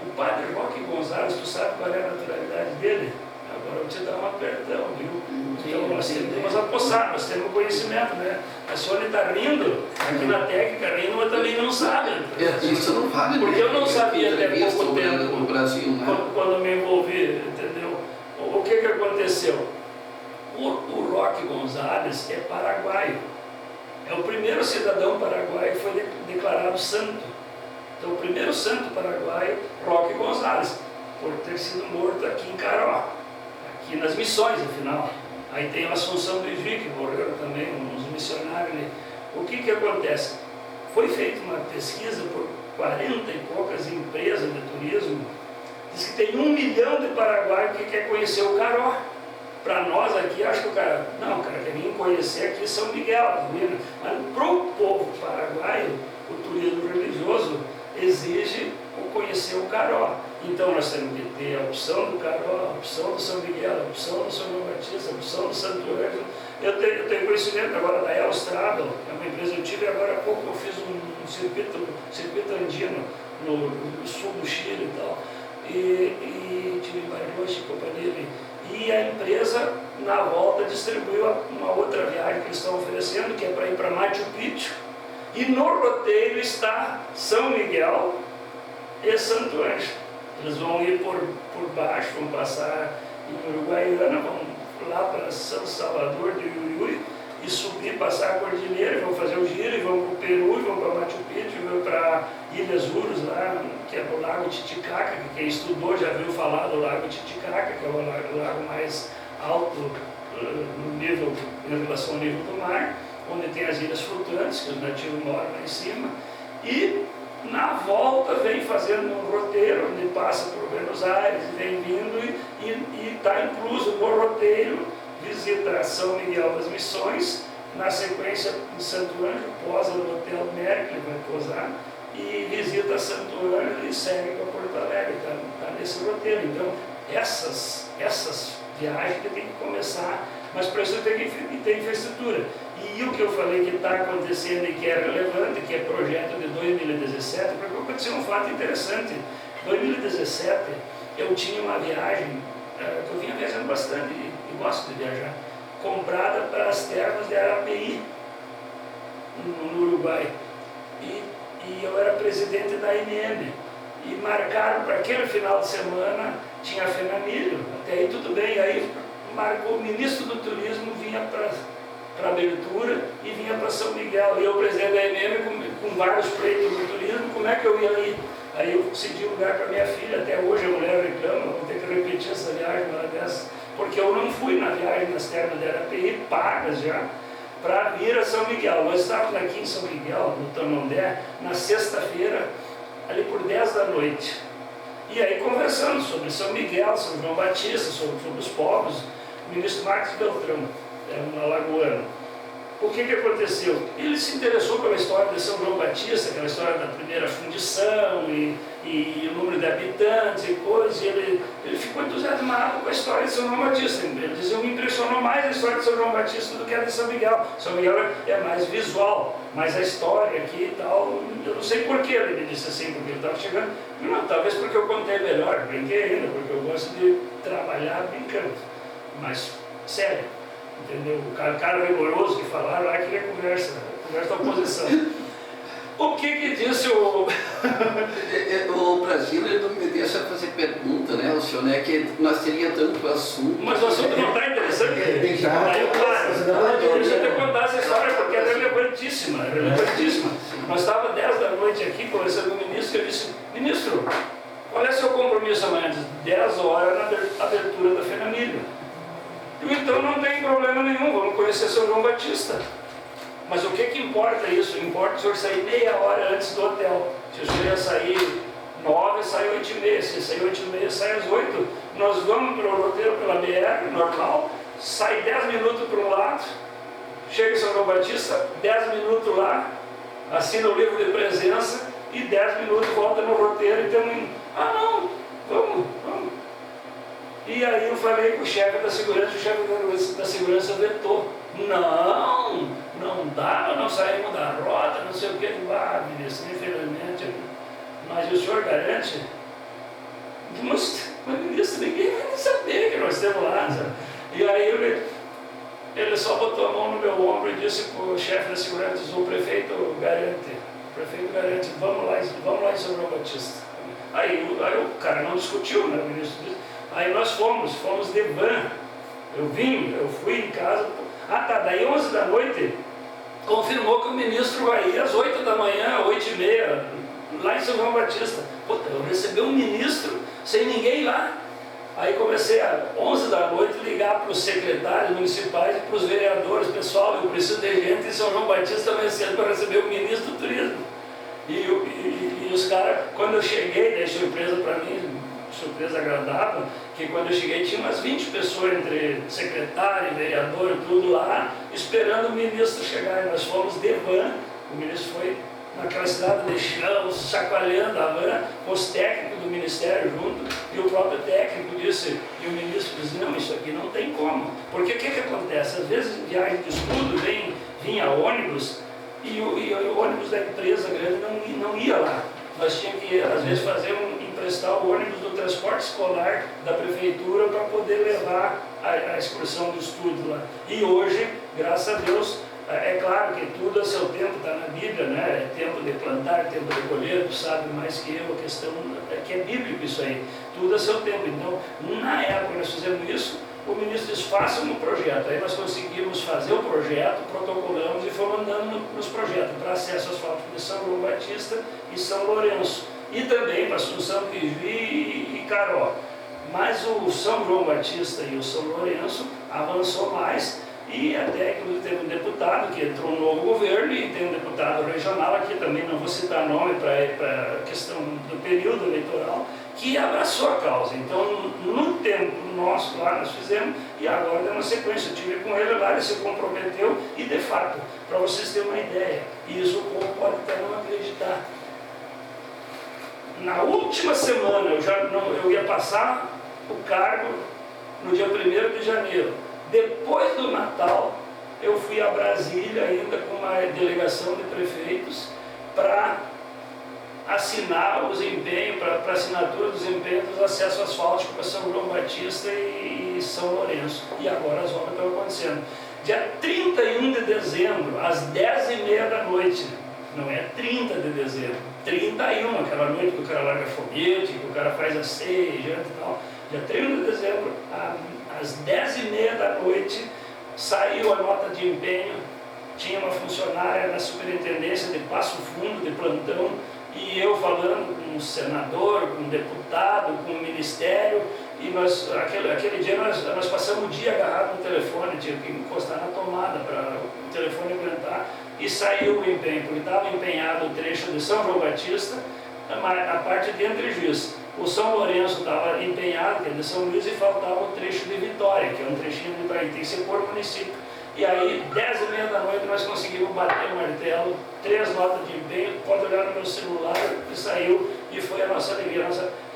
o padre Roque Gonzalez, tu sabe qual é a naturalidade dele? Agora eu vou te dar um apertão, viu? Então nós temos a poçar, nós temos conhecimento, né? A senhora está rindo, aqui na técnica rindo, mas também não sabe. Isso não vale. Porque eu não sabia até pouco tempo, no Brasil, né? quando me envolvi, entendeu? O que aconteceu? O Roque Gonzalez é paraguaio. É o primeiro cidadão paraguaio que foi declarado santo. Então, o primeiro santo paraguaio, Roque Gonzalez, por ter sido morto aqui em Caró, aqui nas missões, afinal. Aí tem a Assunção do Igi, que morreram também, uns missionários ali. O que acontece? Foi feita uma pesquisa por 40 e poucas empresas de turismo, diz que tem 1 milhão de paraguaios que quer conhecer o Caró. Para nós aqui, acho que o cara, quer vir conhecer aqui São Miguel, mas para o povo paraguaio, o turismo religioso exige conhecer o Caró. Então nós temos que ter a opção do Caró, a opção do São Miguel, a opção do São João Batista, a opção do Santo Ângelo. Eu tenho conhecimento agora da Els Travel, é uma empresa que eu tive agora há pouco, eu fiz um circuito andino no sul do Chile e tal, e tive Bariloche e companhia ali. E a empresa, na volta, distribuiu uma outra viagem que eles estão oferecendo, que é para ir para Machu Picchu. E no roteiro está São Miguel e Santo Ângelo. Eles vão ir por baixo, vão passar em Uruguaiana, vão lá para São Salvador de Uyui e subir, passar a cordilheira, vão fazer o giro, e vão para o Peru, e vão para Machu Picchu, e vão para Ilhas Urus, lá, que é o Lago Titicaca, que quem estudou já viu falar do Lago Titicaca, que é o lago mais alto no nível, em relação ao nível do mar, onde tem as ilhas flutuantes, que os nativos moram lá em cima, e na volta vem fazendo um roteiro, onde passa por Buenos Aires, vem vindo e está incluso no roteiro, visita São Miguel das Missões, na sequência de Santo Ângelo, posa no Hotel Mercury, vai posar, e visita Santo Ângelo e segue para Porto Alegre, está nesse roteiro. Então, essas viagens que tem que começar, mas para isso tem que ter infraestrutura. E o que eu falei que está acontecendo e que é relevante, que é projeto de 2017, porque aconteceu um fato interessante. Em 2017, eu tinha uma viagem, que eu vinha viajando bastante, e gosto de viajar, comprada para as termas de Arapeí, no Uruguai. E eu era presidente da ANM. e marcaram para aquele final de semana, tinha a FENAMILHO, até aí tudo bem, aí marcou, o ministro do turismo vinha para abertura e vinha para São Miguel, e eu, presidente da MM, com vários pleitos do turismo, como é que eu ia ir? Aí eu decidi um lugar para minha filha, até hoje a mulher reclama, vou ter que repetir essa viagem uma dessas, porque eu não fui na viagem nas termas da Arapeí, pagas já, para vir a São Miguel. Nós estávamos aqui em São Miguel, no Tamondé, na sexta-feira, ali por 10 da noite. E aí conversando sobre São Miguel, São João Batista, sobre os povos, o ministro Marcos Beltrão, um alagoano. O que aconteceu? Ele se interessou pela história de São João Batista, aquela história da primeira fundição e o número de habitantes e coisas, e ele ficou entusiasmado com a história de São João Batista. Ele dizia, me impressionou mais a história de São João Batista do que a de São Miguel. São Miguel é mais visual, mas a história aqui e tal, eu não sei porquê, ele me disse assim, porque ele estava chegando. Não, talvez porque eu contei melhor, brinquei ainda, porque eu gosto de trabalhar brincando, mas sério. Entendeu? O cara rigoroso que falaram lá queria conversa da oposição. O que disse o... O Brasil, ele não me deixa fazer pergunta, né? O senhor, né? Que nós teríamos tanto assunto. Mas o assunto não está interessante. Tem que estar. Aí eu paro. Deixa eu te contar essa história porque é relevantíssima. Nós estávamos 10 da noite aqui conversando com o ministro e eu disse, ministro, qual é seu compromisso amanhã? 10 horas na abertura da FENAMILHO. Então não tem problema nenhum, vamos conhecer São João Batista. Mas o que importa isso? Importa o senhor sair meia hora antes do hotel. Se o senhor ia sair 9, sai 8h30. Se sair 8h30, sai às 8. Nós vamos pelo roteiro, pela BR, normal, sai 10 minutos para um lado, chega em São João Batista, 10 minutos lá, assina o livro de presença e 10 minutos volta no roteiro e temos... Ah não, vamos. E aí eu falei com o chefe da segurança, o chefe da segurança vetou. Não dá, não saímos da rota, não sei o que. Ministro, infelizmente. Mas o senhor garante? Mas ministro, ninguém vai nem saber que nós estamos lá. Sabe? E aí ele só botou a mão no meu ombro e disse para o chefe da segurança, o prefeito garante, vamos lá em São João Batista. Aí o cara não discutiu, né, o ministro disse. Aí nós fomos de van, eu fui em casa, daí 11 da noite, confirmou que o ministro vai ir às 8 da manhã, 8h30, lá em São João Batista. Puta, eu recebi um ministro sem ninguém lá. Aí comecei a 11 da noite ligar para os secretários municipais e para os vereadores, pessoal, eu preciso de gente em São João Batista mais cedo para receber o ministro do turismo. E os caras, quando eu cheguei, daí surpresa para mim, surpresa agradável, que quando eu cheguei tinha umas 20 pessoas entre secretário, vereador, tudo lá, esperando o ministro chegar. E nós fomos de van, o ministro foi naquela estrada de chão, chacoalhando a van, com os técnicos do ministério junto, e o próprio técnico disse, e o ministro disse, não, isso aqui não tem como. Porque o que acontece? Às vezes em viagem de estudo vinha ônibus, e o ônibus da empresa grande não ia lá. Nós tínhamos que, às vezes, emprestar o ônibus do transporte escolar da prefeitura para poder levar a excursão do estudo lá. E hoje, graças a Deus, é claro que tudo a seu tempo, está na Bíblia, né? É tempo de plantar, tempo de colher, tu sabe mais que eu, a questão é que é bíblico isso aí, tudo a seu tempo. Então, na época que nós fizemos isso, o ministro disse, façam um projeto. Aí nós conseguimos fazer o projeto, protocolamos e fomos andando nos projetos para acesso asfáltico de São João Batista e São Lourenço. E também para Assunção, Pijuí e Caró. Mas o São João Batista e o São Lourenço avançou mais e até que teve um deputado que entrou no novo governo e tem um deputado regional aqui, também não vou citar nome para a questão do período eleitoral, que abraçou a causa. Então, no tempo nosso lá, nós fizemos, e agora deu uma sequência. Eu estive com ele lá, ele se comprometeu, e de fato, para vocês terem uma ideia, e isso o povo pode até não acreditar. Na última semana, eu ia passar o cargo no dia 1º de janeiro. Depois do Natal, eu fui a Brasília ainda com uma delegação de prefeitos para assinar os empenhos, para assinatura dos empenhos dos acessos asfálticos para São João Batista e São Lourenço. E agora as obras estão acontecendo. Dia 31 de dezembro, às 10h30 da noite, não é 30 de dezembro, 31, aquela noite que o cara larga foguete, que o cara faz a ceia, janta e tal. Dia 31 de dezembro, às 10h30 da noite, saiu a nota de empenho. Tinha uma funcionária na superintendência de Passo Fundo, de plantão, e eu falando com um senador, com um deputado, com um ministério, e aquele dia nós passamos o dia agarrado no telefone, tinha que encostar na tomada para o telefone aguentar, e saiu o empenho, porque estava empenhado o trecho de São João Batista, a parte de Entre Juiz. O São Lourenço estava empenhado, que é de São Luís, e faltava o trecho de Vitória, que é um trechinho de Vitória, que tem que ser por município. E aí, 10h30 da noite, nós conseguimos bater o martelo, 3 notas de empenho, pode olhar no meu celular, e saiu, e foi a nossa alegria.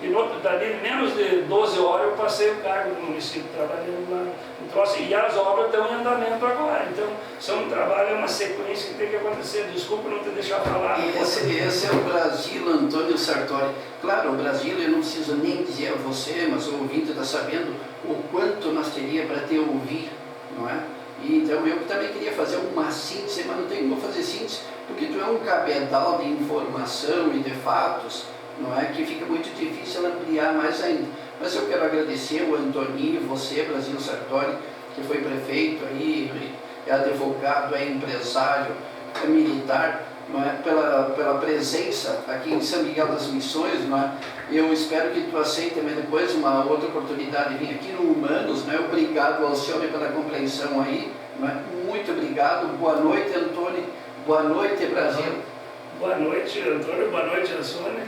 E dali, menos de 12 horas, eu passei o cargo do município, trabalhando lá no troço, e as obras estão em andamento agora. Então, são um trabalho, é uma sequência que tem que acontecer. Desculpa não te deixar falar. Esse é o Brasílio Antônio Sartori. Claro, o Brasílio, eu não preciso nem dizer a você, mas o ouvinte está sabendo o quanto nós teria para te ouvir, não é? E então eu também queria fazer uma síntese, mas não tenho como fazer síntese, porque tu é um cabedal de informação e de fatos, não é? Que fica muito difícil ampliar mais ainda. Mas eu quero agradecer o Antoninho, você, Brasílio Sartori, que foi prefeito aí, é advogado, é empresário, é militar, não é? Pela presença aqui em São Miguel das Missões, não é? Eu espero que tu aceite também depois uma outra oportunidade de vir aqui no Humanos, não é? Obrigado, Alcione, pela compreensão aí, não é? Muito obrigado, boa noite, Antônio, boa noite, Brasil. Boa noite, Antônio, boa noite, Alcione.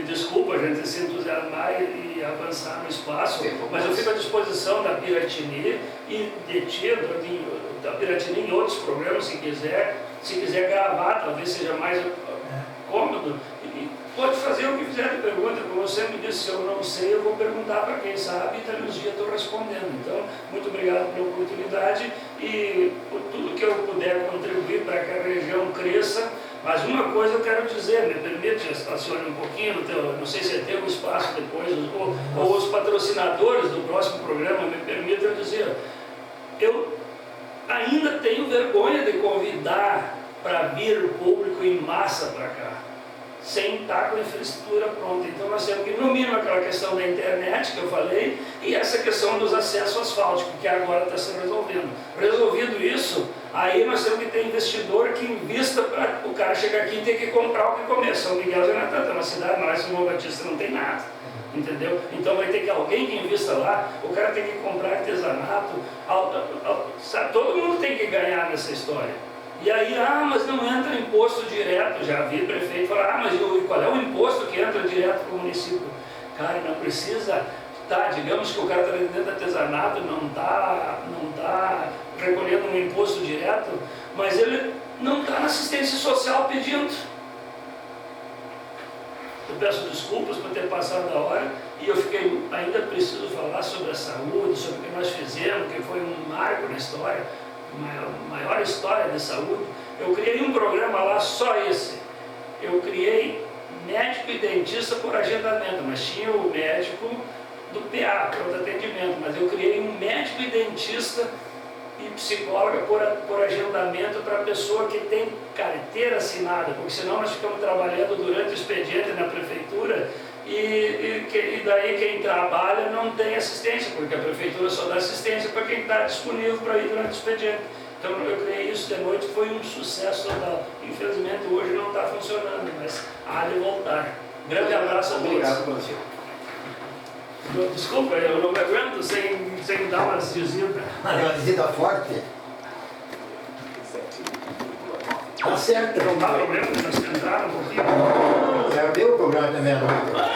Desculpa a gente se entusiasmar e avançar no espaço, mas eu fico à disposição da Piratini e de ti, da Piratini em outros programas, se quiser gravar, talvez seja mais cômodo. E pode fazer o que fizer de pergunta, como eu sempre disse, se eu não sei, eu vou perguntar para quem sabe e dali uns dias estou respondendo. Então, muito obrigado pela oportunidade e por tudo que eu puder contribuir para que a região cresça. Mas uma coisa eu quero dizer, me permite, estacione um pouquinho, não sei se é ter um espaço depois, ou os patrocinadores do próximo programa me permitem dizer, eu ainda tenho vergonha de convidar para vir o público em massa para cá, sem estar com a infraestrutura pronta. Então nós temos que, no mínimo, aquela questão da internet que eu falei, e essa questão dos acessos asfálticos, que agora está se resolvendo. Resolvido isso, aí nós temos que ter investidor que invista para o cara chegar aqui e ter que comprar o que comer. São Miguel já não é tanto, é uma cidade, nós, São João Batista, não tem nada. Entendeu? Então vai ter que alguém que invista lá, o cara tem que comprar artesanato, sabe? Todo mundo tem que ganhar nessa história. E aí, mas não entra imposto direto, já vi prefeito falar, mas qual é o imposto que entra direto para o município? Cara, não precisa, digamos que o cara está vendendo artesanato, não tá recolhendo um imposto direto, mas ele não está na assistência social pedindo. Eu peço desculpas por ter passado a hora e eu ainda preciso falar sobre a saúde, sobre o que nós fizemos, que foi um marco na história, maior história de saúde. Eu criei um programa lá, só esse. Eu criei médico e dentista por agendamento, mas tinha o médico do PA, pronto atendimento, mas eu criei um médico e dentista e psicóloga por agendamento para a pessoa que tem carteira assinada, porque senão nós ficamos trabalhando durante o expediente na prefeitura e daí quem trabalha não tem assistência, porque a prefeitura só dá assistência para quem está disponível para ir durante o expediente. Então eu criei isso de noite, foi um sucesso total. Infelizmente hoje não está funcionando, mas há de voltar. Grande abraço a todos. Obrigado, Brasil. Desculpa, eu não me aguento sem dar umas visitas. Uma visita forte. Tá certo, Não dá problema, nós tentaram um pouquinho. Já viu o programa também à noite?